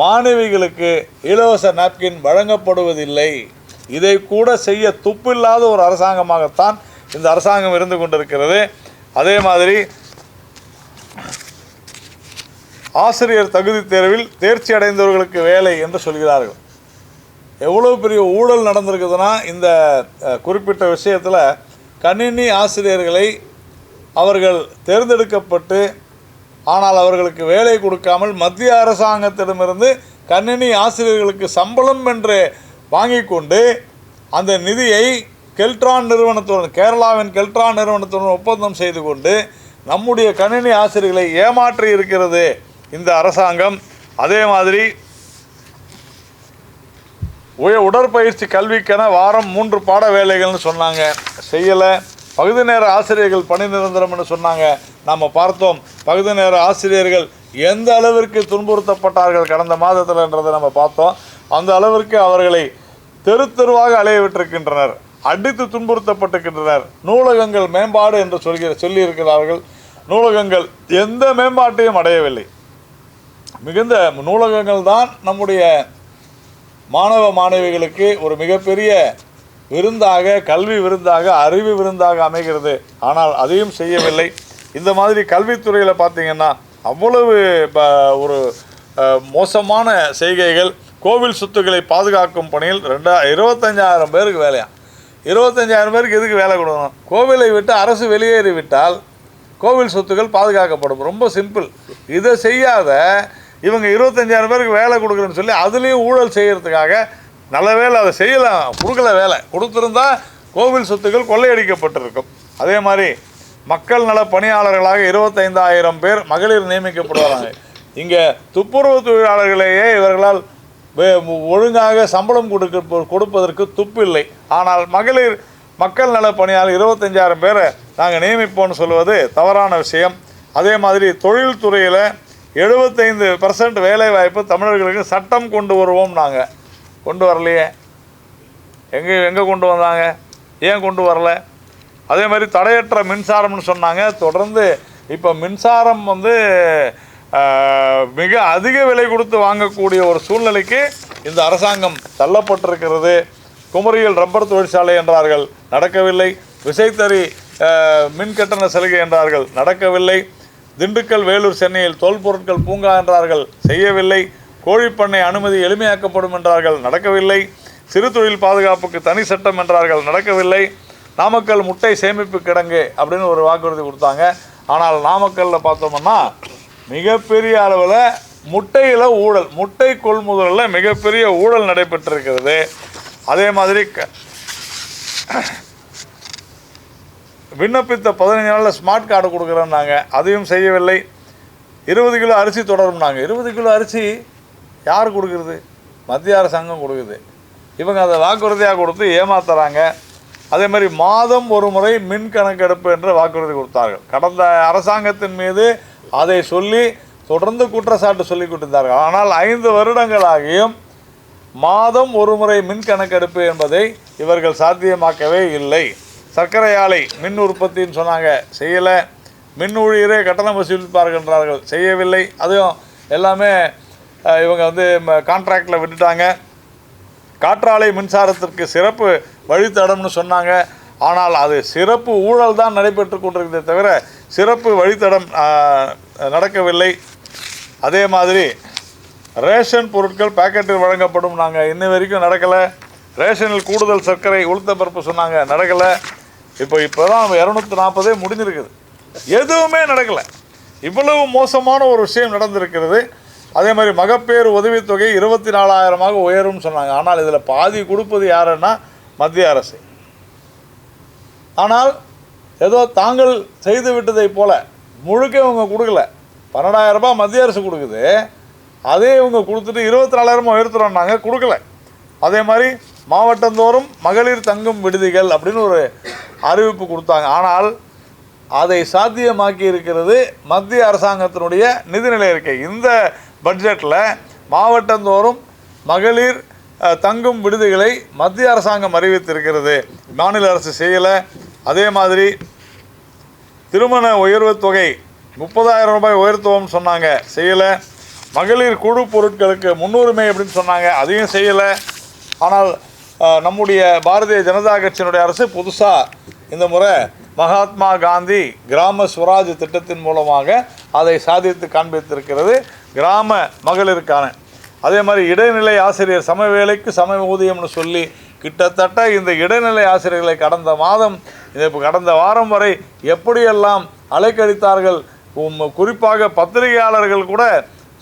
மாணவிகளுக்கு இலவச நாப்கின் வழங்கப்படுவதில்லை. இதை கூட செய்ய துப்பில்லாத ஒரு அரசாங்கமாகத்தான் இந்த அரசாங்கம் இருந்து கொண்டிருக்கிறது. அதே மாதிரி ஆசிரியர் தகுதி தேர்வில் தேர்ச்சி அடைந்தவர்களுக்கு வேலை என்று சொல்கிறார்கள். எவ்வளோ பெரிய ஊழல் நடந்திருக்குதுன்னா, இந்த குறிப்பிட்ட விஷயத்தில் கணினி ஆசிரியர்களை அவர்கள் தேர்ந்தெடுக்கப்பட்டு ஆனால் அவர்களுக்கு வேலை கொடுக்காமல் மத்திய அரசாங்கத்திடமிருந்து கணினி ஆசிரியர்களுக்கு சம்பளம் என்று வாங்கி கொண்டு அந்த நிதியை கேரளாவின் கெல்ட்ரான் நிறுவனத்துடன் ஒப்பந்தம் செய்து கொண்டு நம்முடைய கணினி ஆசிரியர்களை ஏமாற்றி இருக்கிறது இந்த அரசாங்கம். அதே மாதிரி உடற்பயிற்சி கல்விக்கென வாரம் 3 பாட வேலைகள்னு சொன்னாங்க, செய்யலை. பகுதி நேர ஆசிரியர்கள் பணி நிரந்தரம்னு சொன்னாங்க, நாம் பார்த்தோம். பகுதி நேர ஆசிரியர்கள் எந்த அளவிற்கு துன்புறுத்தப்பட்டார்கள் கடந்த மாதத்தில்ன்றதை நம்ம பார்த்தோம். அந்த அளவிற்கு அவர்களை தெருவாக அலைய விட்டிருக்கின்றனர், அடித்து துன்புறுத்தப்பட்டிருக்கின்றனர். நூலகங்கள் மேம்பாடு என்று சொல்லியிருக்கிறார்கள். நூலகங்கள் எந்த மேம்பாட்டையும் அடையவில்லை. மிகுந்த நூலகங்கள் தான் நம்முடைய மாணவ மாணவிகளுக்கு ஒரு மிகப்பெரிய விருந்தாக, கல்வி விருந்தாக, அறிவு விருந்தாக அமைகிறது. ஆனால் அதையும் செய்யவில்லை. இந்த மாதிரி கல்வித்துறையில் பார்த்திங்கன்னா அவ்வளவு ஒரு மோசமான செய்கைகள். கோவில் சொத்துக்களை பாதுகாக்கும் பணியில் 25,000 பேருக்கு வேலையாம். 25,000 பேருக்கு எதுக்கு வேலை கொடுக்கணும்? கோவிலை விட்டு அரசு வெளியேறிவிட்டால் கோவில் சொத்துக்கள் பாதுகாக்கப்படும். ரொம்ப சிம்பிள். இதை செய்யாத இவங்க 25,000 பேருக்கு வேலை கொடுக்குறேன்னு சொல்லி அதுலேயும் ஊழல் செய்கிறதுக்காக, நல்ல வேலை அதை செய்யலாம், கொடுக்கல, வேலை கொடுத்துருந்தா கோவில் சொத்துக்கள் கொள்ளையடிக்கப்பட்டிருக்கும். அதே மாதிரி மக்கள் நல பணியாளர்களாக 25,000 பேர் மகளிர் நியமிக்கப்படுவாங்க. இங்கே துப்புரவு தொழிலாளர்களையே இவர்களால் ஒழுங்காக சம்பளம் கொடுப்பதற்கு துப்பில்லை. ஆனால் மக்கள் நல பணியாளர் 25,000 பேரை நாங்கள் நியமிப்போம்னு சொல்வது தவறான விஷயம். அதே மாதிரி தொழில்துறையில் 75% வேலைவாய்ப்பு தமிழர்களுக்கு சட்டம் கொண்டு வருவோம். நாங்கள் கொண்டு வரலையே. எங்கே கொண்டு வந்தாங்க? ஏன் கொண்டு வரல? அதே மாதிரி தடையற்ற மின்சாரம்னு சொன்னாங்க. தொடர்ந்து இப்போ மின்சாரம் மிக அதிக விலை கொடுத்து வாங்கக்கூடிய ஒரு சூழ்நிலைக்கு இந்த அரசாங்கம் தள்ளப்பட்டிருக்கிறது. குமரியில் ரப்பர் தொழிற்சாலை என்றார்கள், நடக்கவில்லை. விசைத்தறி மின் கட்டண சலுகை என்றார்கள், நடக்கவில்லை. திண்டுக்கல், வேலூர், சென்னையில் தோல் பொருட்கள் பூங்கா என்றார்கள், செய்யவில்லை. கோழிப்பண்ணை அனுமதி எளிமையாக்கப்படும் என்றார்கள், நடக்கவில்லை. சிறு தொழில் பாதுகாப்புக்கு தனி சட்டம் என்றார்கள், நடக்கவில்லை. நாமக்கல் முட்டை சேமிப்பு கிடங்கு அப்படின்னு ஒரு வாக்குறுதி கொடுத்தாங்க. ஆனால் நாமக்கல்லில் பார்த்தோம்னா மிகப்பெரிய அளவில் முட்டையில் ஊழல், முட்டை கொள்முதலில் மிகப்பெரிய ஊழல் நடைபெற்றிருக்கிறது. அதே மாதிரி விண்ணப்பித்த 15 நாளில் ஸ்மார்ட் கார்டு கொடுக்குறேன்னாங்க, அதையும் செய்யவில்லை. 20 கிலோ அரிசி தொடரும்னாங்க. 20 கிலோ அரிசி யார் கொடுக்குறது? மத்திய அரசாங்கம் கொடுக்குது. இவங்க அதை வாக்குறுதியாக கொடுத்து ஏமாத்துறாங்க. அதே மாதிரி மாதம் ஒரு முறை மின் கணக்கெடுப்பு என்ற வாக்குறுதி கொடுத்தார்கள். கடந்த அரசாங்கத்தின் மீது அதை சொல்லி தொடர்ந்து குற்றச்சாட்டு சொல்லி கொடுத்தார்கள். ஆனால் 5 வருடங்களாகியும் மாதம் ஒரு முறை மின் கணக்கெடுப்பு என்பதை இவர்கள் சாத்தியமாக்கவே இல்லை. சர்க்கரை ஆலை மின் உற்பத்தின்னு சொன்னாங்க, செய்யலை. மின் ஊழியரே கட்டணம் வசூலிப்பார்கள் என்றார்கள், செய்யவில்லை. அதுவும் எல்லாமே இவங்க கான்ட்ராக்டில் விட்டுட்டாங்க. காற்றாலை மின்சாரத்திற்கு சிறப்பு வழித்தடம்னு சொன்னாங்க. ஆனால் அது சிறப்பு ஊழல் தான் நடைபெற்று கொண்டிருக்கிறதே தவிர சிறப்பு வழித்தடம் நடக்கவில்லை. அதே மாதிரி ரேஷன் பொருட்கள் பாக்கெட்டில் வழங்கப்படும் நாங்கள் இன்ன வரைக்கும் நடக்கலை. ரேஷனில் கூடுதல் சர்க்கரை உளுத்த பருப்பு சொன்னாங்க, நடக்கலை. இப்போ தான் 240 முடிஞ்சிருக்குது, எதுவுமே நடக்கலை. இவ்வளவு மோசமான ஒரு விஷயம் நடந்திருக்கிறது. அதே மாதிரி மகப்பேறு உதவித்தொகை 24,000 உயரும்னு சொன்னாங்க. ஆனால் இதில் பாதி கொடுப்பது யாருன்னா மத்திய அரசு. ஆனால் ஏதோ தாங்கள் செய்து விட்டதை போல முழுக்க இவங்க கொடுக்கல. 12,000 ரூபாய் மத்திய அரசு கொடுக்குது, அதே இவங்க கொடுத்துட்டு 24,000 உயர்த்துறோன்னாங்க, கொடுக்கல. அதே மாதிரி மாவட்டந்தோறும் மகளிர் தங்கும் விடுதிகள் அப்படின்னு ஒரு அறிவிப்பு கொடுத்தாங்க. ஆனால் அதை சாத்தியமாக்கி இருக்கிறது மத்திய அரசாங்கத்தினுடைய நிதிநிலை அறிக்கை. இந்த பட்ஜெட்டில் மாவட்டந்தோறும் மகளிர் தங்கும் விடுதிகளை மத்திய அரசாங்கம் அறிவித்திருக்கிறது, மாநில அரசு செய்யலை. அதே மாதிரி திருமண உயர்வு தொகை 30,000 ரூபாய் உயர்த்துவோம்னு சொன்னாங்க, செய்யலை. மகளிர் குழு பொருட்களுக்கு முன்னுரிமை அப்படின்னு சொன்னாங்க, அதையும் செய்யலை. ஆனால் நம்முடைய பாரதிய ஜனதா கட்சியினுடைய அரசு புதுசாக இந்த முறை மகாத்மா காந்தி கிராம ஸ்வராஜ் திட்டத்தின் மூலமாக அதை சாதித்து காண்பித்திருக்கிறது, கிராம மகளிருக்கான. அதே மாதிரி இடைநிலை ஆசிரியர் சம வேலைக்கு சம ஊதியம்னு சொல்லி கிட்டத்தட்ட இந்த இடைநிலை ஆசிரியர்களை கடந்த வாரம் வரை எப்படியெல்லாம் அலைக்கழித்தார்கள். குறிப்பாக பத்திரிகையாளர்கள் கூட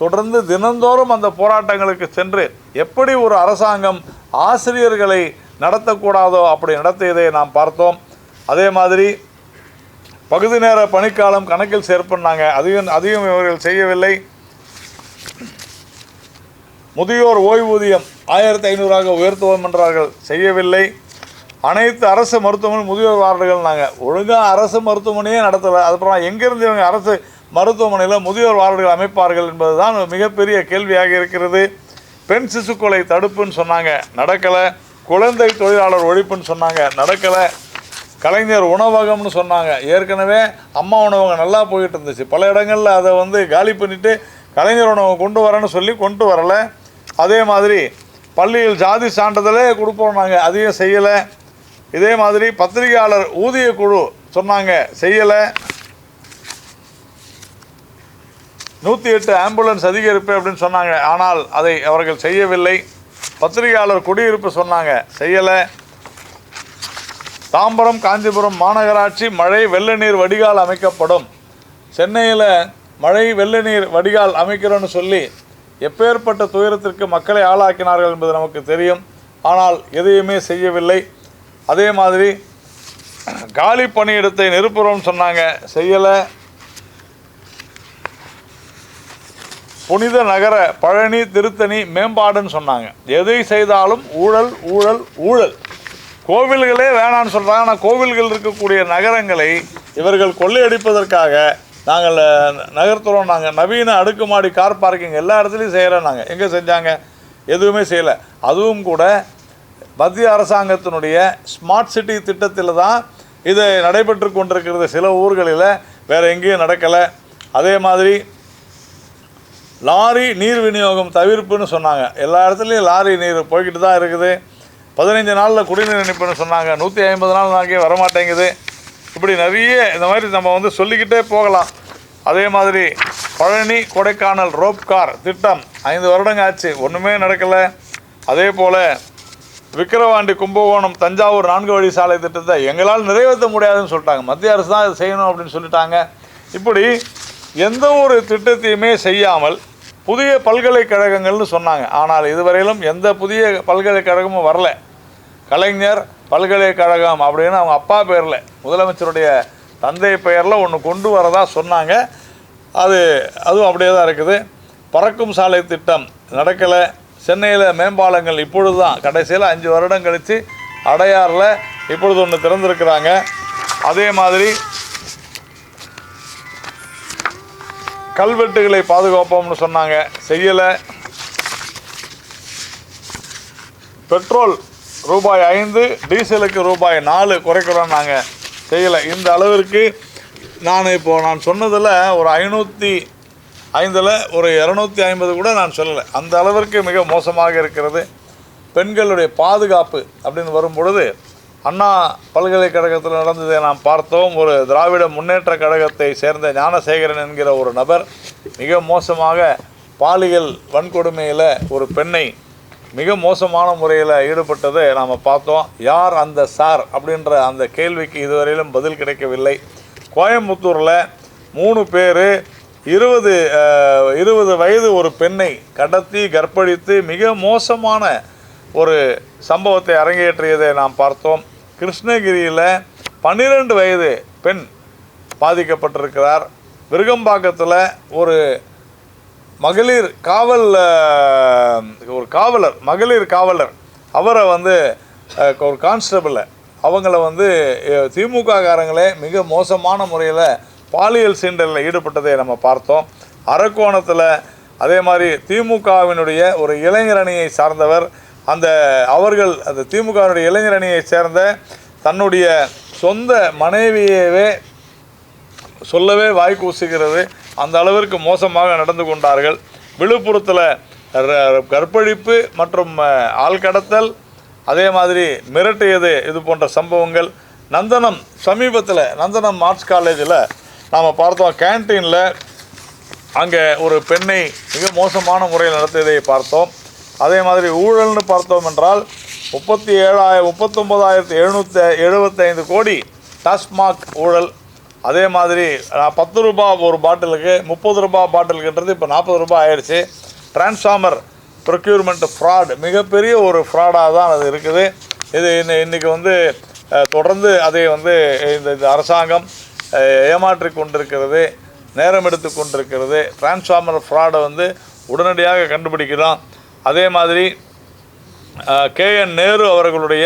தொடர்ந்து தினந்தோறும் அந்த போராட்டங்களுக்கு சென்று எப்படி ஒரு அரசாங்கம் ஆசிரியர்களை நடத்தக்கூடாதோ அப்படி நடத்தியதை நாம் பார்த்தோம். அதே மாதிரி பகுதி நேர பணிக்காலம் கணக்கில் சேர்ப்பண்ணாங்க, அதையும் இவர்கள் செய்யவில்லை. முதியோர் ஓய்வூதியம் 1,500 உயர்த்துவோம் என்றார்கள், செய்யவில்லை. அனைத்து அரசு மருத்துவமனை முதியோர் வார்டுகள் நாங்கள் ஒழுங்காக அரசு மருத்துவமனையே நடத்தலை. அதுக்கப்புறம் எங்கேருந்து இவங்க அரசு மருத்துவமனையில் முதியோர் வார்டுகள் அமைப்பார்கள் என்பது தான் மிகப்பெரிய கேள்வியாக இருக்கிறது. பெண் சிசு கொலை தடுப்புன்னு சொன்னாங்க, நடக்கலை. குழந்தை தொழிலாளர் ஒழிப்புன்னு சொன்னாங்க, நடக்கலை. கலைஞர் உணவகம்னு சொன்னாங்க, ஏற்கனவே அம்மா உணவகம் நல்லா போயிட்டு இருந்துச்சு, பல இடங்களில் அதை காலி பண்ணிவிட்டு கலைஞர் உணவகம் கொண்டு வரேன்னு சொல்லி கொண்டு வரலை. அதே மாதிரி பள்ளியில் ஜாதி சான்றிதழே கொடுப்போம் நாங்கள், அதையும் செய்யலை. இதே மாதிரி பத்திரிகையாளர் ஊதிய குழு சொன்னாங்க, செய்யலை. 108 ஆம்புலன்ஸ் அதிகரிப்பு அப்படின்னு சொன்னாங்க, ஆனால் அதை அவர்கள் செய்யவில்லை. பத்திரிகையாளர் குடியிருப்பு சொன்னாங்க, செய்யலை. தாம்பரம் காஞ்சிபுரம் மாநகராட்சி மழை வெள்ள நீர் வடிகால் அமைக்கப்படும், சென்னையில் மழை வெள்ள நீர் வடிகால் அமைக்கிறோன்னு சொல்லி எப்பேற்பட்ட துயரத்திற்கு மக்களை ஆளாக்கினார்கள் என்பது நமக்கு தெரியும். ஆனால் எதையுமே செய்யவில்லை. அதே மாதிரி காலி பணியிடத்தை நிரப்புறோம்னு சொன்னாங்க, செய்யலை. புனித நகர பழனி திருத்தணி மேம்பாடுன்னு சொன்னாங்க. எதை செய்தாலும் ஊழல் ஊழல் ஊழல். கோவில்களே வேணான்னு சொல்கிறாங்க. ஆனால் கோவில்கள் இருக்கக்கூடிய நகரங்களை இவர்கள் கொள்ளையடிப்பதற்காக நாங்கள் நகர்த்துறோம். நாங்கள் நவீன அடுக்குமாடி கார் பார்க்கிங் எல்லா இடத்துலையும் செய்கிறோம். நாங்கள் எங்கே செஞ்சாங்க? எதுவுமே செய்யலை. அதுவும் கூட மத்திய அரசாங்கத்தினுடைய ஸ்மார்ட் சிட்டி திட்டத்தில் தான் இது நடைபெற்று கொண்டிருக்கிறது. சில ஊர்களில் வேறு எங்கேயும் நடக்கலை. அதே மாதிரி லாரி நீர் விநியோகம் தவிர்ப்புன்னு சொன்னாங்க. எல்லா இடத்துலையும் லாரி நீர் போய்கிட்டு தான் இருக்குது. 15 நாளில் குடிநீர் இணைப்புன்னு சொன்னாங்க. 150 நாள் நாங்கே வரமாட்டேங்குது. இப்படி நிறைய இந்த மாதிரி நம்ம சொல்லிக்கிட்டே போகலாம். அதே மாதிரி பழனி கொடைக்கானல் ரோப் கார் திட்டம் 5 வருடங்க ஆச்சு, ஒன்றுமே நடக்கலை. அதே போல் விக்கிரவாண்டி கும்பகோணம் தஞ்சாவூர் 4 வழி சாலை திட்டத்தை எங்களால் நிறைவேற்ற முடியாதுன்னு சொல்லிட்டாங்க. மத்திய அரசு தான் இது செய்யணும் அப்படின்னு சொல்லிட்டாங்க. இப்படி எந்த ஒரு திட்டத்தையுமே செய்யாமல் புதிய பல்கலைக்கழகங்கள்னு சொன்னாங்க. ஆனால் இதுவரையிலும் எந்த புதிய பல்கலைக்கழகமும் வரல. கலைஞர் பல்கலைக்கழகம் அப்படின்னு அவங்க அப்பா பேரில், முதலமைச்சருடைய தந்தை பெயரில் ஒன்று கொண்டு வரதா சொன்னாங்க. அதுவும் அப்படியே தான் இருக்குது. பறக்கும் சாலை திட்டம் நடக்கலை. சென்னையில் மேம்பாலங்கள் இப்பொழுது தான் கடைசியில் 5 வருடம் கழித்து அடையாறில் இப்பொழுது ஒன்று திறந்திருக்கிறாங்க. அதே மாதிரி கல்வெட்டுகளை பாதுகாப்போம்னு சொன்னாங்க, செய்யலை. பெட்ரோல் ரூபாய் 5, டீசலுக்கு ரூபாய் 4 குறைக்கிறோம், நாங்கள் செய்யலை. இந்த அளவிற்கு நான் சொன்னதில் ஒரு 505 ஒரு 250 கூட நான் சொல்லலை. அந்த அளவிற்கு மிக மோசமாக இருக்கிறது. பெண்களுடைய பாதுகாப்பு அப்படின்னு வரும்பொழுது அண்ணா பல்கலைக்கழகத்தில் நடந்ததை நாம் பார்த்தோம். ஒரு திராவிட முன்னேற்ற கழகத்தை சேர்ந்த ஞானசேகரன் என்கிற ஒரு நபர் மிக மோசமாக பாலியல் வன்கொடுமையில் ஒரு பெண்ணை மிக மோசமான முறையில் ஈடுபட்டதை நாம் பார்த்தோம். யார் அந்த சார் அப்படின்ற அந்த கேள்விக்கு இதுவரையிலும் பதில் கிடைக்கவில்லை. கோயம்புத்தூரில் 3 பேர் 20 வயது ஒரு பெண்ணை கடத்தி கற்பழித்து மிக மோசமான ஒரு சம்பவத்தை அரங்கேற்றியதை நாம் பார்த்தோம். கிருஷ்ணகிரியில் 12 வயது பெண் பாதிக்கப்பட்டிருக்கிறார். விருகம்பாக்கத்தில் ஒரு மகளிர் காவலர் அவரை ஒரு கான்ஸ்டபிளை அவங்கள திமுக காரங்களே மிக மோசமான முறையில் பாலியல் சீண்டலில் ஈடுபட்டதை நம்ம பார்த்தோம். அரக்கோணத்தில் அதே மாதிரி திமுகவினுடைய ஒரு இளைஞரணியை சார்ந்தவர் அவர்கள் அந்த திமுகவினுடைய இளைஞரணியை சேர்ந்த தன்னுடைய சொந்த மனைவியவே சொல்லவே வாய் கூசுகிறது. அந்த அளவிற்கு மோசமாக நடந்து கொண்டார்கள். விழுப்புரத்தில் கற்பழிப்பு மற்றும் ஆள்கடத்தல், அதே மாதிரி மிரட்டியது, இது போன்ற சம்பவங்கள். சமீபத்தில் நந்தனம் ஆர்ட்ஸ் காலேஜில் நாம் பார்த்தோம். கேன்டீனில் அங்கே ஒரு பெண்ணை மிக மோசமான முறையில் நடத்தியதை பார்த்தோம். அதே மாதிரி ஊழல்னு பார்த்தோம் என்றால் 39,775 கோடி டாஸ்மாக் ஊழல். அதே மாதிரி 10 ரூபாய் ஒரு பாட்டிலுக்கு 30 ரூபாய் பாட்டிலுக்குன்றது இப்போ 40 ரூபாய் ஆயிடுச்சு. டிரான்ஸ்ஃபார்மர் ப்ரொக்யூர்மெண்ட் ஃப்ராட் மிகப்பெரிய ஒரு ஃப்ராடாக தான் அது இருக்குது. இது இன்றைக்கி தொடர்ந்து அதை இந்த அரசாங்கம் ஏமாற்றி கொண்டிருக்கிறது, நேரம் எடுத்து கொண்டிருக்கிறது. டிரான்ஸ்ஃபார்மர் ஃப்ராடை உடனடியாக கண்டுபிடிக்கிறோம். அதே மாதிரி KN நேரு அவர்களுடைய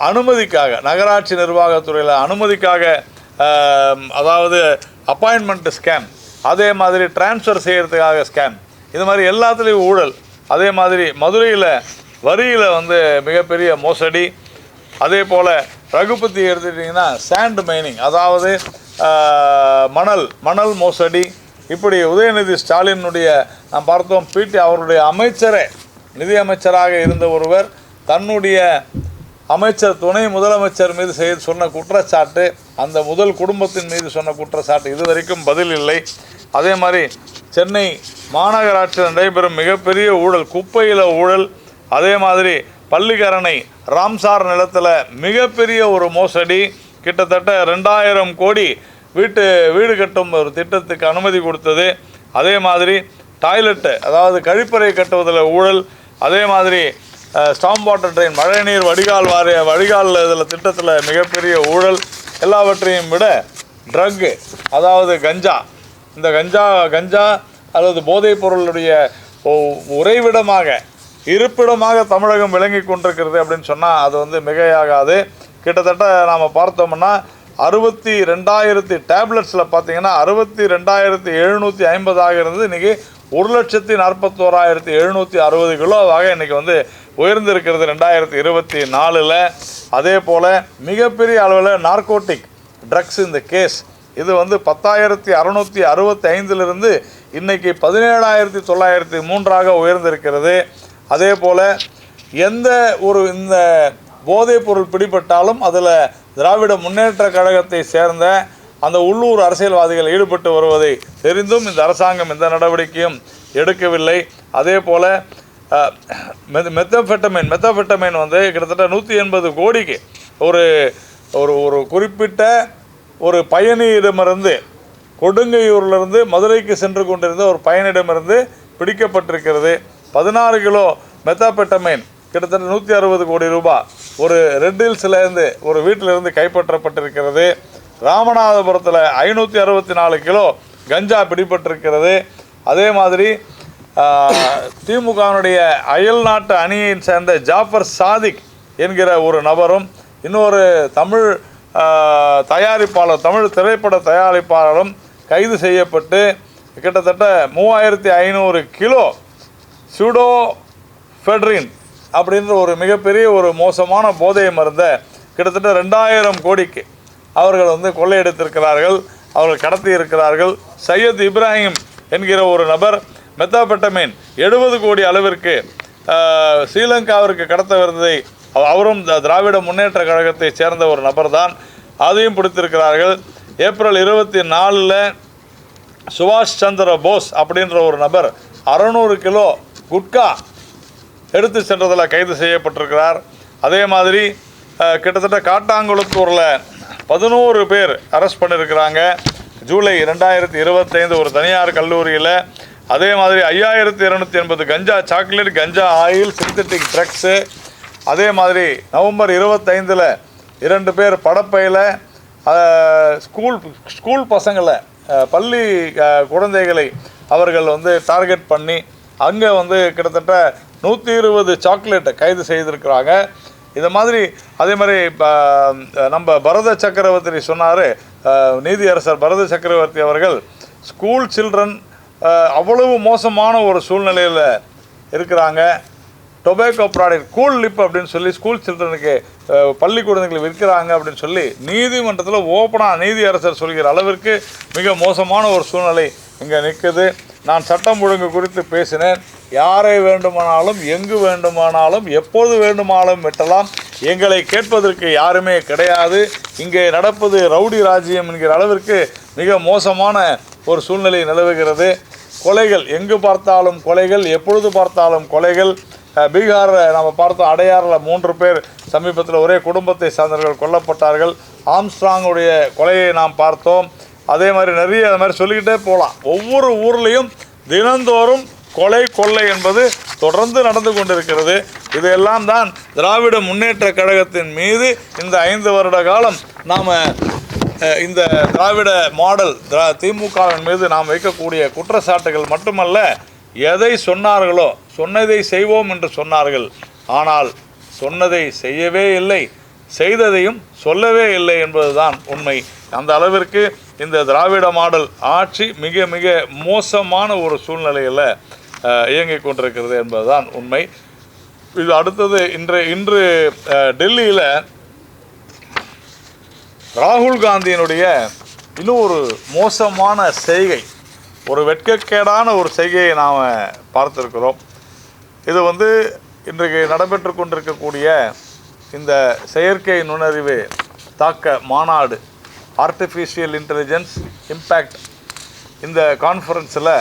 அனுமதிக்காக, நகராட்சி நிர்வாகத்துறையில் அனுமதிக்காக, அதாவது அப்பாயின்மெண்ட் ஸ்கேம், அதே மாதிரி டிரான்ஸ்ஃபர் செய்கிறதுக்காக ஸ்கேம், இது மாதிரி எல்லாத்துலேயும் ஊழல். அதே மாதிரி மதுரையில் வரியில் மிகப்பெரிய மோசடி. அதே போல் ரகுபதி எடுத்துக்கிட்டிங்கன்னா சாண்ட் மைனிங், அதாவது மணல் மோசடி. இப்படி உதயநிதி ஸ்டாலினுடைய நாம் பார்த்தோம். அவருடைய நிதி அமைச்சராக இருந்த ஒருவர் தன்னுடைய துணை முதலமைச்சர் மீது சொன்ன குற்றச்சாட்டு, அந்த முதல் குடும்பத்தின் மீது சொன்ன குற்றச்சாட்டு இதுவரைக்கும் பதில் இல்லை. அதே மாதிரி சென்னை மாநகராட்சியில் நடைபெறும் மிகப்பெரிய ஊழல், குப்பையில் ஊழல். அதே மாதிரி பள்ளிக்கரணை ராம்சார் நிலத்தில் மிகப்பெரிய ஒரு மோசடி. கிட்டத்தட்ட 2000 கோடி வீடு கட்டும் ஒரு திட்டத்துக்கு அனுமதி கொடுத்தது. அதே மாதிரி டாய்லெட்டு, அதாவது கழிப்பறை கட்டுவதில் ஊழல். அதே மாதிரி ஸ்டாம் வாட்டர் ட்ரெயின் மழைநீர் வடிகால் இதில் திட்டத்தில் மிகப்பெரிய ஊழல், எல்லாவற்றையும் விட ட்ரக்கு, அதாவது கஞ்சா, இந்த கஞ்சா அல்லது போதைப் பொருளுடைய உறைவிடமாக இருப்பிடமாக தமிழகம் விளங்கி கொண்டிருக்கிறது அப்படின்னு சொன்னால் அது வந்து மிகையாகாது. கிட்டத்தட்ட நாம் பார்த்தோம்னா 62,000 டேப்லெட்ஸில் பார்த்தீங்கன்னா 62,750 இருந்தது. இன்றைக்கி 1,41,760 கிலோவாக இன்றைக்கி வந்து உயர்ந்திருக்கிறது 2024. அதே போல் மிகப்பெரிய அளவில் நார்கோட்டிக் ட்ரக்ஸ் இந்த கேஸ் இது வந்து 10,665 இன்றைக்கி 17,903 உயர்ந்திருக்கிறது. அதே போல் எந்த ஒரு இந்த போதைப் பொருள் பிடிபட்டாலும் அதில் திராவிட முன்னேற்ற கழகத்தை சேர்ந்த அந்த உள்ளூர் அரசியல்வாதிகள் ஈடுபட்டு வருவதை தெரிந்தும் இந்த அரசாங்கம் எந்த நடவடிக்கையும் எடுக்கவில்லை. அதே போல் மெத்தபெட்டமைன் வந்து கிட்டத்தட்ட 180 கோடிக்கு ஒரு ஒரு குறிப்பிட்ட ஒரு பயணியிடமிருந்து கொடுங்கையூரிலிருந்து மதுரைக்கு சென்று கொண்டிருந்த ஒரு பயணியிடமிருந்து பிடிக்கப்பட்டிருக்கிறது. 16 கிலோ மெத்தாபெட்டமைன் கிட்டத்தட்ட 160 கோடி ரூபாய் ஒரு ரெட் ஹில்ஸ்லேருந்து ஒரு வீட்டிலிருந்து கைப்பற்றப்பட்டிருக்கிறது. ராமநாதபுரத்தில் 564 கிலோ கஞ்சா பிடிபட்டிருக்கிறது. அதே மாதிரி திமுகவினுடைய அயல் நாட்டு அணியை சேர்ந்த ஜாஃபர் சாதிக் என்கிற ஒரு நபரும் இன்னொரு தமிழ் திரைப்பட தயாரிப்பாளரும் கைது செய்யப்பட்டு கிட்டத்தட்ட 3,500 கிலோ சூடோஃபெட்ரின் அப்படின்ற ஒரு மிகப்பெரிய ஒரு மோசமான போதை மருந்தை கிட்டத்தட்ட 2,000 கோடிக்கு அவர்கள் வந்து கொள்ளையடித்திருக்கிறார்கள், அவர்கள் கடத்தி இருக்கிறார்கள். சையத் இப்ராஹிம் என்கிற ஒரு நபர் மெத்தாபெட்டமைன் 70 கோடி அளவிற்கு ஸ்ரீலங்காவிற்கு கடத்தவிருந்ததை அவரும் திராவிட முன்னேற்ற கழகத்தை சேர்ந்த ஒரு நபர் தான், அதையும் பிடித்திருக்கிறார்கள். ஏப்ரல் 24 சுபாஷ் சந்திர போஸ் அப்படின்ற ஒரு நபர் 600 கிலோ குட்கா எடுத்து சென்றதில் கைது செய்யப்பட்டிருக்கிறார். அதே மாதிரி கிட்டத்தட்ட காட்டாங்குளத்தூரில் 11 பேர் அரெஸ்ட் பண்ணியிருக்கிறாங்க ஜூலை 2025 ஒரு தனியார் கல்லூரியில். அதே மாதிரி 5,280 கஞ்சா சாக்லேட், கஞ்சா ஆயில், சிந்தட்டிக் ட்ரக்ஸு. அதே மாதிரி நவம்பர் 25 2 பேர் படப்பையில் ஸ்கூல் பசங்களை பள்ளி குழந்தைகளை அவர்கள் வந்து டார்கெட் பண்ணி அங்கே வந்து கிட்டத்தட்ட 120 சாக்லேட்டை கைது செய்திருக்கிறாங்க. இது மாதிரி அதே மாதிரி நம்ம பரத சக்கரவர்த்தி சொன்னார், நீதியரசர் பரத சக்கரவர்த்தி அவர்கள் ஸ்கூல் சில்ட்ரன் அவ்வளவு மோசமான ஒரு சூழ்நிலையில் இருக்கிறாங்க. டொபேக்கோ ப்ராடக்ட் கூல் லிப் அப்படின்னு சொல்லி ஸ்கூல் சில்ட்ரனுக்கு பள்ளி குழந்தைகளை விற்கிறாங்க அப்படின்னு சொல்லி நீதிமன்றத்தில் ஓப்பனாக நீதியரசர் சொல்கிற அளவிற்கு மிக மோசமான ஒரு சூழ்நிலை இங்கே நிற்குது. நான் சட்டம் ஒழுங்கு குறித்து பேசினேன். யாரை வேண்டுமானாலும் எங்கு வேண்டுமானாலும் எப்போது வேண்டுமானாலும் வெட்டலாம், எங்களை கேட்பதற்கு யாருமே கிடையாது. இங்கே நடப்பது ரவுடி ராஜ்யம் என்கிற அளவிற்கு மிக மோசமான ஒரு சூழ்நிலை நிலவுகிறது. கொலைகள் எங்கு பார்த்தாலும் கொலைகள், எப்பொழுது பார்த்தாலும் கொலைகள். பீகாரில் நம்ம பார்த்தோம், அடையாறில் 3 பேர் சமீபத்தில் ஒரே குடும்பத்தை சார்ந்தவர்கள் கொல்லப்பட்டார்கள். ஆம்ஸ்ட்ராங்குடைய கொலையை நாம் பார்த்தோம். அதே மாதிரி நிறைய அது மாதிரி சொல்லிக்கிட்டே போகலாம். ஒவ்வொரு ஊர்லேயும் தினந்தோறும் கொள்ளை என்பது தொடர்ந்து நடந்து கொண்டிருக்கிறது. இதையெல்லாம் தான் திராவிட முன்னேற்ற கழகத்தின் மீது இந்த 5 வருட காலம் நாம் இந்த திராவிட மாடல் திமுகவின் மீது நாம் வைக்கக்கூடிய குற்றச்சாட்டுகள் மட்டுமல்ல, எதை சொன்னார்களோ சொன்னதை செய்வோம் என்று சொன்னார்கள். ஆனால் சொன்னதை செய்யவே இல்லை, செய்ததையும் சொல்லவே இல்லை என்பதுதான் உண்மை. அந்த அளவிற்கு இந்த திராவிட மாடல் ஆட்சி மிக மிக மோசமான ஒரு சூழ்நிலையில் இயங்கிக் கொண்டிருக்கிறது என்பதுதான் உண்மை. இது அடுத்தது இன்று டெல்லியில் ராகுல் காந்தியினுடைய இன்னும் ஒரு மோசமான செய்கை, ஒரு வெட்கக்கேடான ஒரு செய்கையை நாம் பார்த்துருக்கிறோம். இது வந்து இன்றைக்கு நடைபெற்று கொண்டிருக்கக்கூடிய இந்த செயற்கை நுண்ணறிவு தாக்க மாநாடு, ஆர்டிஃபிஷியல் இன்டெலிஜென்ஸ் இம்பேக்ட், இந்த கான்ஃபரன்ஸில்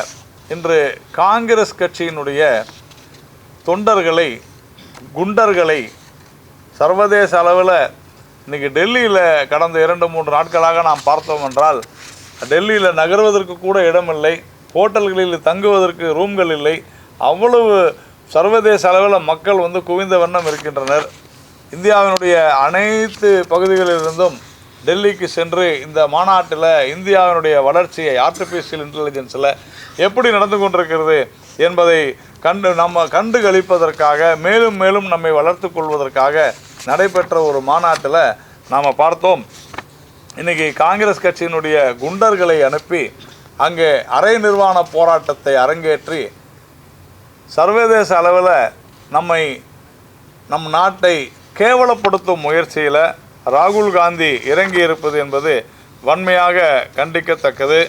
இன்று காங்கிரஸ் கட்சியினுடைய தொண்டர்களை, குண்டர்களை சர்வதேச அளவில் இன்றைக்கி டெல்லியில் கடந்த 2-3 நாட்களாக நாம் பார்த்தோம் என்றால், டெல்லியில் நகர்வதற்கு கூட இடமில்லை, ஹோட்டல்களில் தங்குவதற்கு ரூம்கள் இல்லை, அவ்வளவு சர்வதேச அளவில் மக்கள் குவிந்த வண்ணம் இருக்கின்றனர். இந்தியாவினுடைய அனைத்து பகுதிகளிலிருந்தும் டெல்லிக்கு சென்று இந்த மாநாட்டில் இந்தியாவினுடைய வளர்ச்சியை ஆர்டிஃபிஷியல் இன்டெலிஜென்ஸில் எப்படி நடந்து கொண்டிருக்கிறது என்பதை கண்டு களிப்பதற்காக மேலும் மேலும் நம்மை வளர்த்து கொள்வதற்காக நடைபெற்ற ஒரு மாநாட்டில் நாம் பார்த்தோம். இன்றைக்கி காங்கிரஸ் கட்சியினுடைய குண்டர்களை அனுப்பி அங்கே அரை நிர்வாண போராட்டத்தை அரங்கேற்றி சர்வதேச அளவில் நம் நாட்டை கேவலப்படுத்தும் முயற்சியில் ராகுல் காந்தி இறங்கி இருப்பது என்பது வன்மையாக கண்டிக்கத்தக்கது.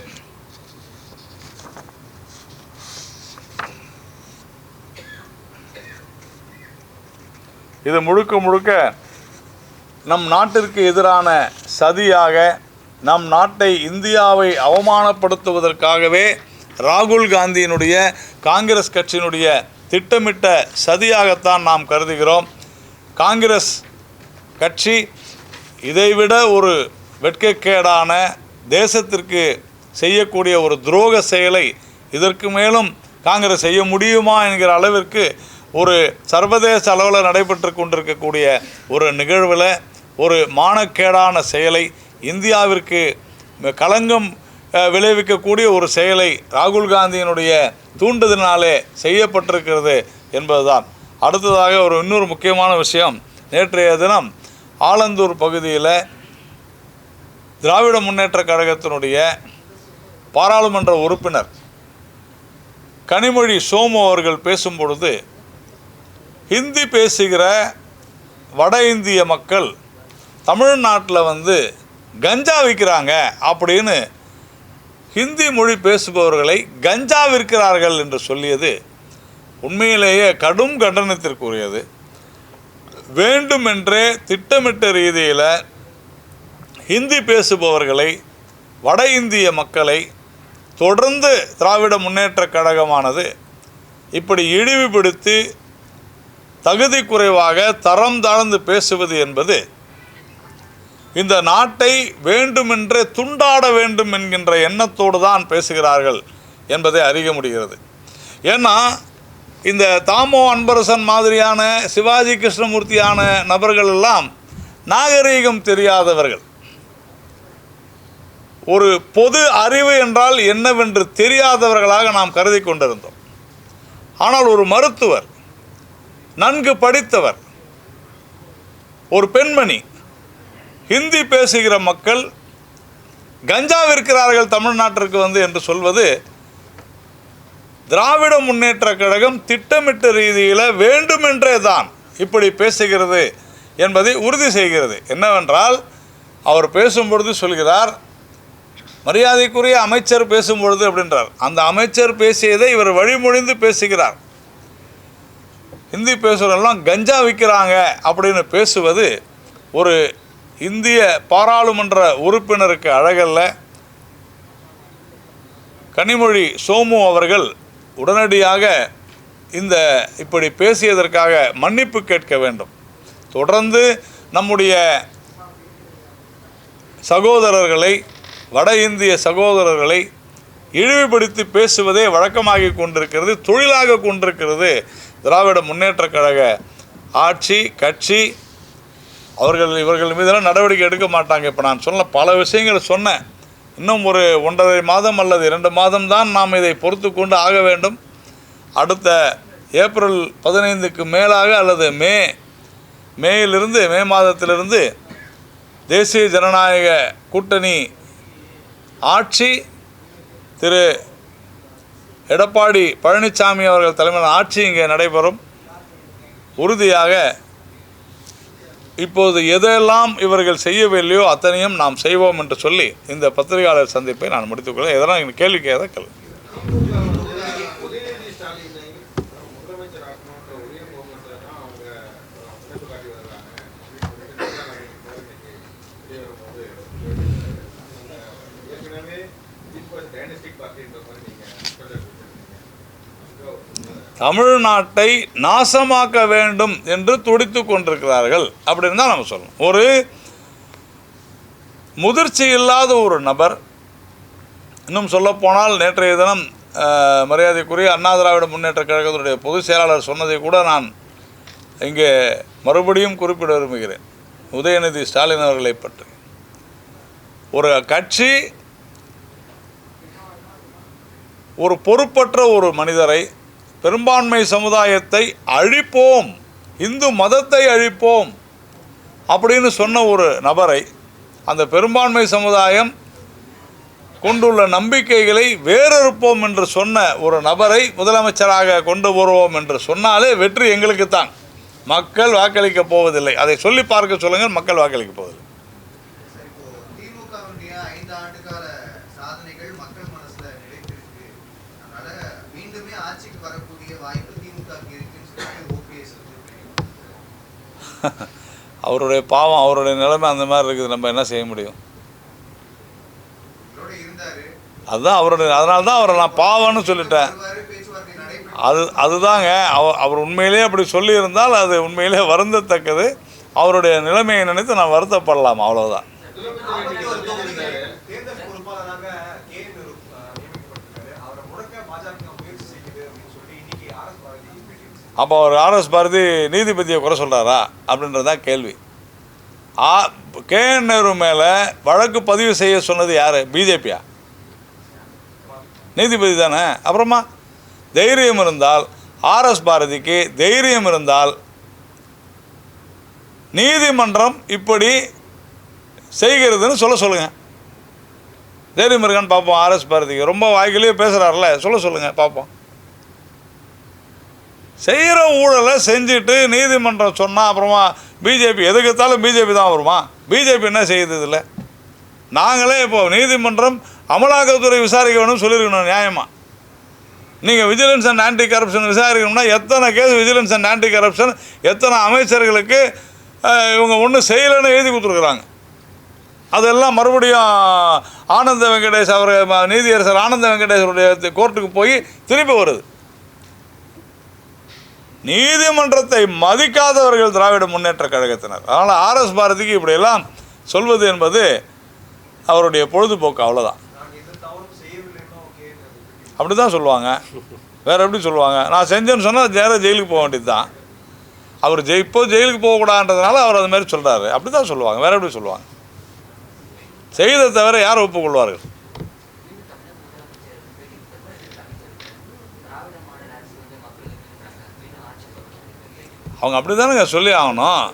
இது முழுக்க முழுக்க நம் நாட்டிற்கு எதிரான சதியாக, நம் நாட்டை இந்தியாவை அவமானப்படுத்துவதற்காகவே ராகுல் காந்தியினுடைய காங்கிரஸ் கட்சியினுடைய திட்டமிட்ட சதியாகத்தான் நாம் கருதுகிறோம். காங்கிரஸ் கட்சி இதைவிட ஒரு வெட்கக்கேடான தேசத்திற்கு செய்யக்கூடிய ஒரு துரோக செயலை இதற்கு மேலும் காங்கிரஸ் செய்ய முடியுமா என்கிற அளவிற்கு ஒரு சர்வதேச அளவில் நடைபெற்று கொண்டிருக்கக்கூடிய ஒரு நிகழ்வில் ஒரு மானக்கேடான செயலை, இந்தியாவிற்கு களங்கம் விளைவிக்கக்கூடிய ஒரு செயலை ராகுல் காந்தியினுடைய தூண்டுதலினாலே செய்யப்பட்டிருக்கிறது என்பதுதான். அடுத்ததாக இன்னொரு முக்கியமான விஷயம், நேற்றைய தினம் ஆலந்தூர் பகுதியில் திராவிட முன்னேற்ற கழகத்தினுடைய பாராளுமன்ற உறுப்பினர் கனிமொழி சோமு அவர்கள் பேசும் பொழுது, ஹிந்தி பேசுகிற வட இந்திய மக்கள் தமிழ்நாட்டில் கஞ்சா விற்கிறாங்க அப்படின்னு ஹிந்தி மொழி பேசுபவர்களை கஞ்சா விற்கிறார்கள் என்று சொல்லியது உண்மையிலேயே கடும் கண்டனத்திற்குரியது. வேண்டுமென்றே திட்டமிட்ட ரீதியில் ஹிந்தி பேசுபவர்களை, வட இந்திய மக்களை தொடர்ந்து திராவிட முன்னேற்ற கழகமானது இப்படி இழிவுபடுத்தி தகுதி குறைவாக தரம் தாழ்ந்து பேசுவது என்பது இந்த நாட்டை வேண்டுமென்றே துண்டாட வேண்டும் என்கின்ற எண்ணத்தோடு தான் பேசுகிறார்கள் என்பதை அறிய முடிகிறது. ஏன்னா இந்த தாமோ அன்பரசன் மாதிரியான, சிவாஜி கிருஷ்ணமூர்த்தியான நபர்கள் எல்லாம் நாகரீகம் தெரியாதவர்கள். ஒரு பொது அறிவு என்றால் என்னவென்று தெரியாதவர்களாக நாம் கருதி கொண்டிருந்தோம். ஆனால் ஒரு மருத்துவர், நன்கு படித்தவர், ஒரு பெண்மணி, ஹிந்தி பேசுகிற மக்கள் கஞ்சா விற்கிறார்கள் தமிழ்நாட்டிற்கு என்று சொல்வது திராவிட முன்னேற்ற கழகம் திட்டமிட்ட ரீதியில் வேண்டுமென்றே தான் இப்படி பேசுகிறது என்பதை உறுதி செய்கிறது. என்னவென்றால், அவர் பேசும்பொழுது சொல்கிறார், மரியாதைக்குரிய அமைச்சர் பேசும்பொழுது அப்படின்றார். அந்த அமைச்சர் பேசியதை இவர் வழிமொழிந்து பேசுகிறார். ஹிந்தி பேசுகிறவெல்லாம் கஞ்சா விற்கிறாங்க அப்படின்னு பேசுவது ஒரு இந்திய பாராளுமன்ற உறுப்பினருக்கு அழகல்ல. கனிமொழி சோமு அவர்கள் உடனடியாக இப்படி பேசியதற்காக மன்னிப்பு கேட்க வேண்டும். தொடர்ந்து நம்முடைய சகோதரர்களை, வட இந்திய சகோதரர்களை இழிவுபடுத்தி பேசுவதே வழக்கமாகி கொண்டிருக்கிறது, தொழிலாக கொண்டிருக்கிறது திராவிட முன்னேற்ற கழக ஆட்சி, கட்சி. இவர்கள் மீதெல்லாம் நடவடிக்கை எடுக்க மாட்டாங்க. இப்போ நான் சொன்ன பல விஷயங்களை சொன்னேன். இன்னும் ஒரு 1.5 மாதம் அல்லது 2 மாதம் தான் நாம் இதை பொறுத்து கொண்டு ஆக வேண்டும். அடுத்த ஏப்ரல் 15க்கு மேலாக அல்லது மே மாதத்திலிருந்து தேசிய ஜனநாயக கூட்டணி ஆட்சி, திரு எடப்பாடி பழனிசாமி அவர்கள் தலைமையிலான ஆட்சி இங்கே நடைபெறும். உறுதியாக இப்போது எதெல்லாம் இவர்கள் செய்யவில்லையோ அத்தனையும் நாம் செய்வோம் என்று சொல்லி இந்த பத்திரிகையாளர் சந்திப்பை நான் முடித்துக்கொள்ள. எதனால் கேள்வி கேட்க தமிழ்நாட்டை நாசமாக்க வேண்டும் என்று துடித்து கொண்டிருக்கிறார்கள் அப்படின்னு தான் நம்ம சொல்லணும். ஒரு முதிர்ச்சி இல்லாத ஒரு நபர், இன்னும் சொல்லப்போனால் நேற்றைய தினம் மரியாதைக்குரிய அண்ணா திராவிட முன்னேற்ற கழகத்தினுடைய பொதுச் செயலாளர் சொன்னதை கூட நான் இங்கே மறுபடியும் குறிப்பிட விரும்புகிறேன். உதயநிதி ஸ்டாலின் அவர்களை பற்றி ஒரு கட்சி ஒரு பொறுப்பற்ற ஒரு மனிதரை, பெரும்பான்மை சமுதாயத்தை அழிப்போம், இந்து மதத்தை அழிப்போம் அப்படின்னு சொன்ன ஒரு நபரை, அந்த பெரும்பான்மை சமுதாயம் கொண்டுள்ள நம்பிக்கைகளை வேறறுப்போம் என்று சொன்ன ஒரு நபரை முதலமைச்சராக கொண்டு வருவோம் என்று சொன்னாலே வெற்றி எங்களுக்குத்தான். மக்கள் வாக்களிக்கப் போவதில்லை. அதை சொல்லி பார்க்க சொல்லுங்கள், மக்கள் வாக்களிக்கப் போவதில்லை. அவருடைய பாவம், அவருடைய நிலைமை அந்த மாதிரி இருக்குது. நம்ம என்ன செய்ய முடியும்? அதுதான் அவருடைய, அதனால தான் அவரை நான் பாவம்னு சொல்லிட்டேன். அதுதாங்க அவர் உண்மையிலே அப்படி சொல்லியிருந்தால் அது உண்மையிலே வருந்தத்தக்கது. அவருடைய நிலைமையை நினைத்து நான் வருத்தப்படலாம், அவ்வளோதான். அப்போ அவர் ஆர்எஸ் பாரதி நீதிபதியை குறை சொல்கிறாரா அப்படின்றதான் கேள்வி. கே.என். நேரு மேலே வழக்கு பதிவு செய்ய சொன்னது யார்? பிஜேபியா? நீதிபதி தானே. அப்புறமா தைரியம் இருந்தால், ஆர்எஸ் பாரதிக்கு தைரியம் இருந்தால், நீதிமன்றம் இப்படி செய்கிறதுன்னு சொல்லுங்கள். தைரியம் இருக்கான்னு பார்ப்போம். ஆர்எஸ் பாரதிக்கு ரொம்ப வாய்க்கிலேயே பேசுகிறார்ல, சொல்லுங்கள் பார்ப்போம். செய்கிற ஊழலை செஞ்சுட்டு நீதிமன்றம் சொன்னால் அப்புறமா பிஜேபி எதுக்கத்தாலும் பிஜேபி தான் வருமா? பிஜேபி என்ன செய்யுது இதில்? நாங்களே இப்போ நீதிமன்றம் அமலாக்கத்துறை விசாரிக்க வேணும்னு சொல்லியிருக்கணும் நியாயமாக. நீங்கள் விஜிலன்ஸ் அண்ட் ஆன்டி கரப்ஷன் விசாரிக்கணும்னா எத்தனை case vigilance and anti corruption, எத்தனை அமைச்சர்களுக்கு இவங்க ஒன்றும் செய்யலைன்னு எழுதி கொடுத்துருக்குறாங்க. அதெல்லாம் மறுபடியும் ஆனந்த வெங்கடேஷ் அவர் நீதியரசர் ஆனந்த வெங்கடேஷருடைய கோர்ட்டுக்கு போய் திருப்பி வருது. நீதிமன்றத்தை மதிக்காதவர்கள் திராவிட முன்னேற்ற கழகத்தினர். அதனால் ஆர்எஸ் பாரதிக்கு இப்படியெல்லாம் சொல்வது என்பது அவருடைய பொழுதுபோக்கு, அவ்வளோதான். அப்படி தான் சொல்லுவாங்க, வேறு எப்படி சொல்லுவாங்க? நான் செஞ்சேன்னு சொன்னால் நேராக ஜெயிலுக்கு போக வேண்டியது தான். அவர் இப்போ ஜெயிலுக்கு போகக்கூடாதுன்றதுனால அவர் அது மாதிரி சொல்கிறாரு. அப்படி தான் சொல்லுவாங்க, வேறு எப்படி சொல்லுவாங்க? செய்ததை தவிர யார் ஒப்புக்கொள்வார்கள்? அவங்க அப்படி தானேங்க சொல்லி ஆகணும்.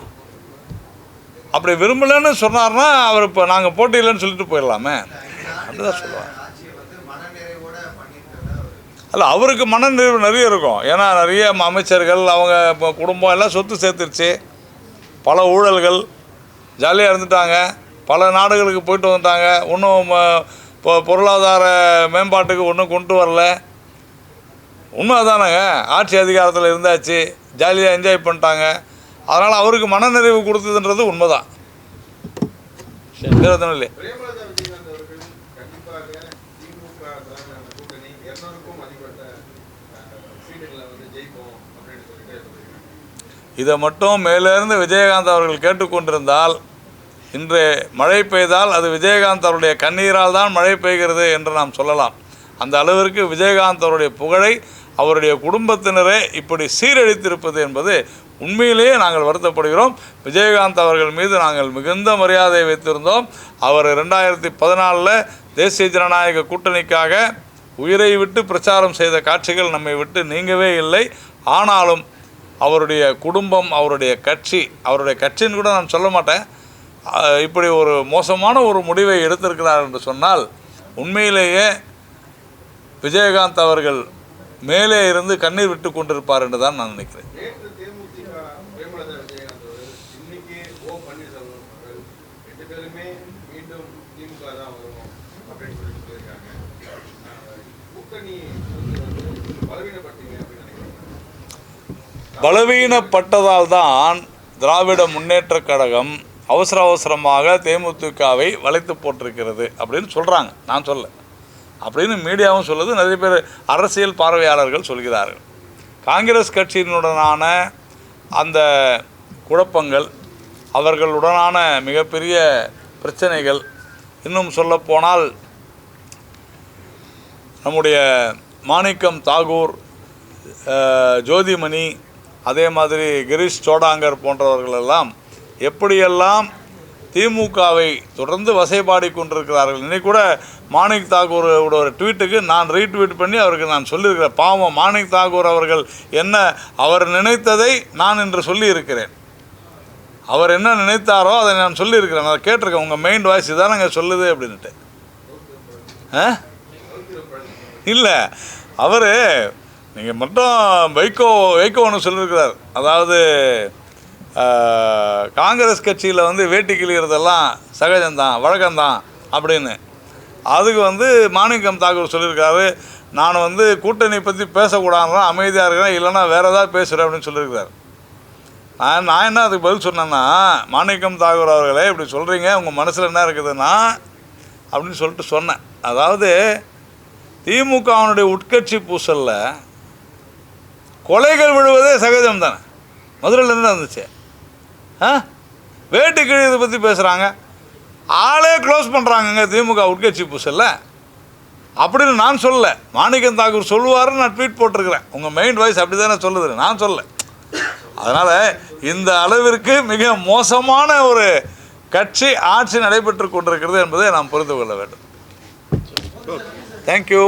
அப்படி விரும்பலைன்னு சொன்னார்னா அவர் இப்போ நாங்கள் போட்டியில்லைன்னு சொல்லிட்டு போயிடலாமே. அப்படி தான் சொல்லுவாங்க. அல்ல, அவருக்கு மனநிறைவு நிறைய இருக்கும். ஏன்னா நிறைய அமைச்சர்கள் அவங்க இப்போ குடும்பம் எல்லாம் சொத்து சேர்த்துருச்சு, பல ஊழல்கள், ஜாலியாக இருந்துட்டாங்க, பல நாடுகளுக்கு போயிட்டு வந்துட்டாங்க, ஒன்றும் இப்போ பொருளாதார மேம்பாட்டுக்கு ஒன்றும் கொண்டு வரல. உண்மை தானேங்க. ஆட்சி அதிகாரத்தில் இருந்தாச்சு, ஜாலியாக என்ஜாய் பண்ணிட்டாங்க. அதனால் அவருக்கு மனநிறைவு கொடுத்ததுன்றது உண்மைதான். இல்லை இதை மட்டும் மேலேருந்து விஜயகாந்த் அவர்கள் கேட்டுக்கொண்டிருந்தால், இன்று மழை பெய்தால் அது விஜயகாந்த் அவருடைய கண்ணீரால் தான் மழை பெய்கிறது என்று நாம் சொல்லலாம். அந்த அளவிற்கு விஜயகாந்த் அவருடைய புகழை அவருடைய குடும்பத்தினரே இப்படி சீரழித்திருப்பது என்பது உண்மையிலேயே நாங்கள் வருத்தப்படுகிறோம். விஜயகாந்த் அவர்கள் மீது நாங்கள் மிகுந்த மரியாதை வைத்திருந்தோம். அவர் 2014 தேசிய ஜனநாயக கூட்டணிக்காக உயிரை விட்டு பிரச்சாரம் செய்த காட்சிகள் நம்மை விட்டு நீங்கவே இல்லை. ஆனாலும் அவருடைய குடும்பம், அவருடைய கட்சின்னு கூட நான் சொல்ல மாட்டேன், இப்படி ஒரு மோசமான ஒரு முடிவை எடுத்திருக்கிறார் என்று சொன்னால் உண்மையிலேயே விஜயகாந்த் அவர்கள் மேலே இருந்து கண்ணீர் விட்டு கொண்டிருப்பார் என்று தான் நான் நினைக்கிறேன். பலவீனப்பட்டதால் தான் திராவிட முன்னேற்ற கழகம் அவசரமாக தேமுதிகவை வளைத்து போட்டிருக்கிறது அப்படின்னு சொல்கிறாங்க. நான் சொல்ல, அப்படின்னு மீடியாவும் சொல்லுது, நிறைய பேர் அரசியல் பார்வையாளர்கள் சொல்கிறார்கள். காங்கிரஸ் கட்சியினுடனான அந்த குழப்பங்கள், அவர்களுடனான மிகப்பெரிய பிரச்சனைகள், இன்னும் சொல்லப்போனால் நம்முடைய மாணிக்கம் தாகூர், ஜோதிமணி, அதே மாதிரி கிரீஷ் சோடாங்கர் போன்றவர்களெல்லாம் எப்படியெல்லாம் திமுகவை தொடர்ந்து வசைபாடி கொண்டிருக்கிறார்கள். இன்னைக்கு கூட மாணிக் தாகூரோட ஒரு ட்வீட்டுக்கு நான் ரீட்வீட் பண்ணி அவருக்கு நான் சொல்லியிருக்கிறேன். பாவம் மாணிக் தாகூர் அவர்கள் என்ன அவர் நினைத்ததை நான் இன்று சொல்லியிருக்கிறேன். அவர் என்ன நினைத்தாரோ அதை நான் சொல்லியிருக்கிறேன். அதை கேட்டிருக்கேன். உங்கள் மெயின் வாய்ஸ் இதானங்க சொல்லுது அப்படின்ட்டு. இல்லை, அவர் நீங்கள் மட்டும் வைகோ ஒன்று சொல்லியிருக்கிறார். அதாவது காங்கிரஸ் கட்சியில் வந்து வேட்டி கிழிகிறதெல்லாம் சகஜம்தான், வழக்கம்தான் அப்படின்னு. அதுக்கு வந்து மாணிக்கம் தாகூர் சொல்லியிருக்காரு, நான் வந்து கூட்டணி பற்றி பேசக்கூடாதுன்னா அமைதியாக இருக்கிறேன், இல்லைன்னா வேறு ஏதாவது பேசுகிறேன் அப்படின்னு சொல்லியிருக்கிறார். நான் என்ன அதுக்கு பதில் சொன்னேன்னா, மாணிக்கம் தாகூர் அவர்களே இப்படி சொல்கிறீங்க, உங்கள் மனசில் என்ன இருக்குதுன்னா அப்படின்னு சொல்லிட்டு சொன்னேன். அதாவது திமுகவினுடைய உட்கட்சி பூசலில் கொலைகள் விழுவதே சகஜம் தானே. மதுரையில் என்ன இருந்துச்சு? வேட்டு கிழியதை பற்றி பேசுகிறாங்க, ஆளே க்ளோஸ் பண்ணுறாங்கங்க திமுக உட்கட்சி பூசலில் அப்படின்னு நான் சொல்லலை. மாணிக்கம் தாகூர் சொல்லுவாருன்னு நான் ட்வீட் போட்டிருக்கிறேன். உங்கள் மெயின் வாய்ஸ் அப்படி தானே சொல்லுது, நான் சொல்லலை. அதனால் இந்த அளவிற்கு மிக மோசமான ஒரு கட்சி ஆட்சி நடைபெற்று கொண்டிருக்கிறது என்பதை நாம் புரிந்து கொள்ள வேண்டும். தேங்க்யூ.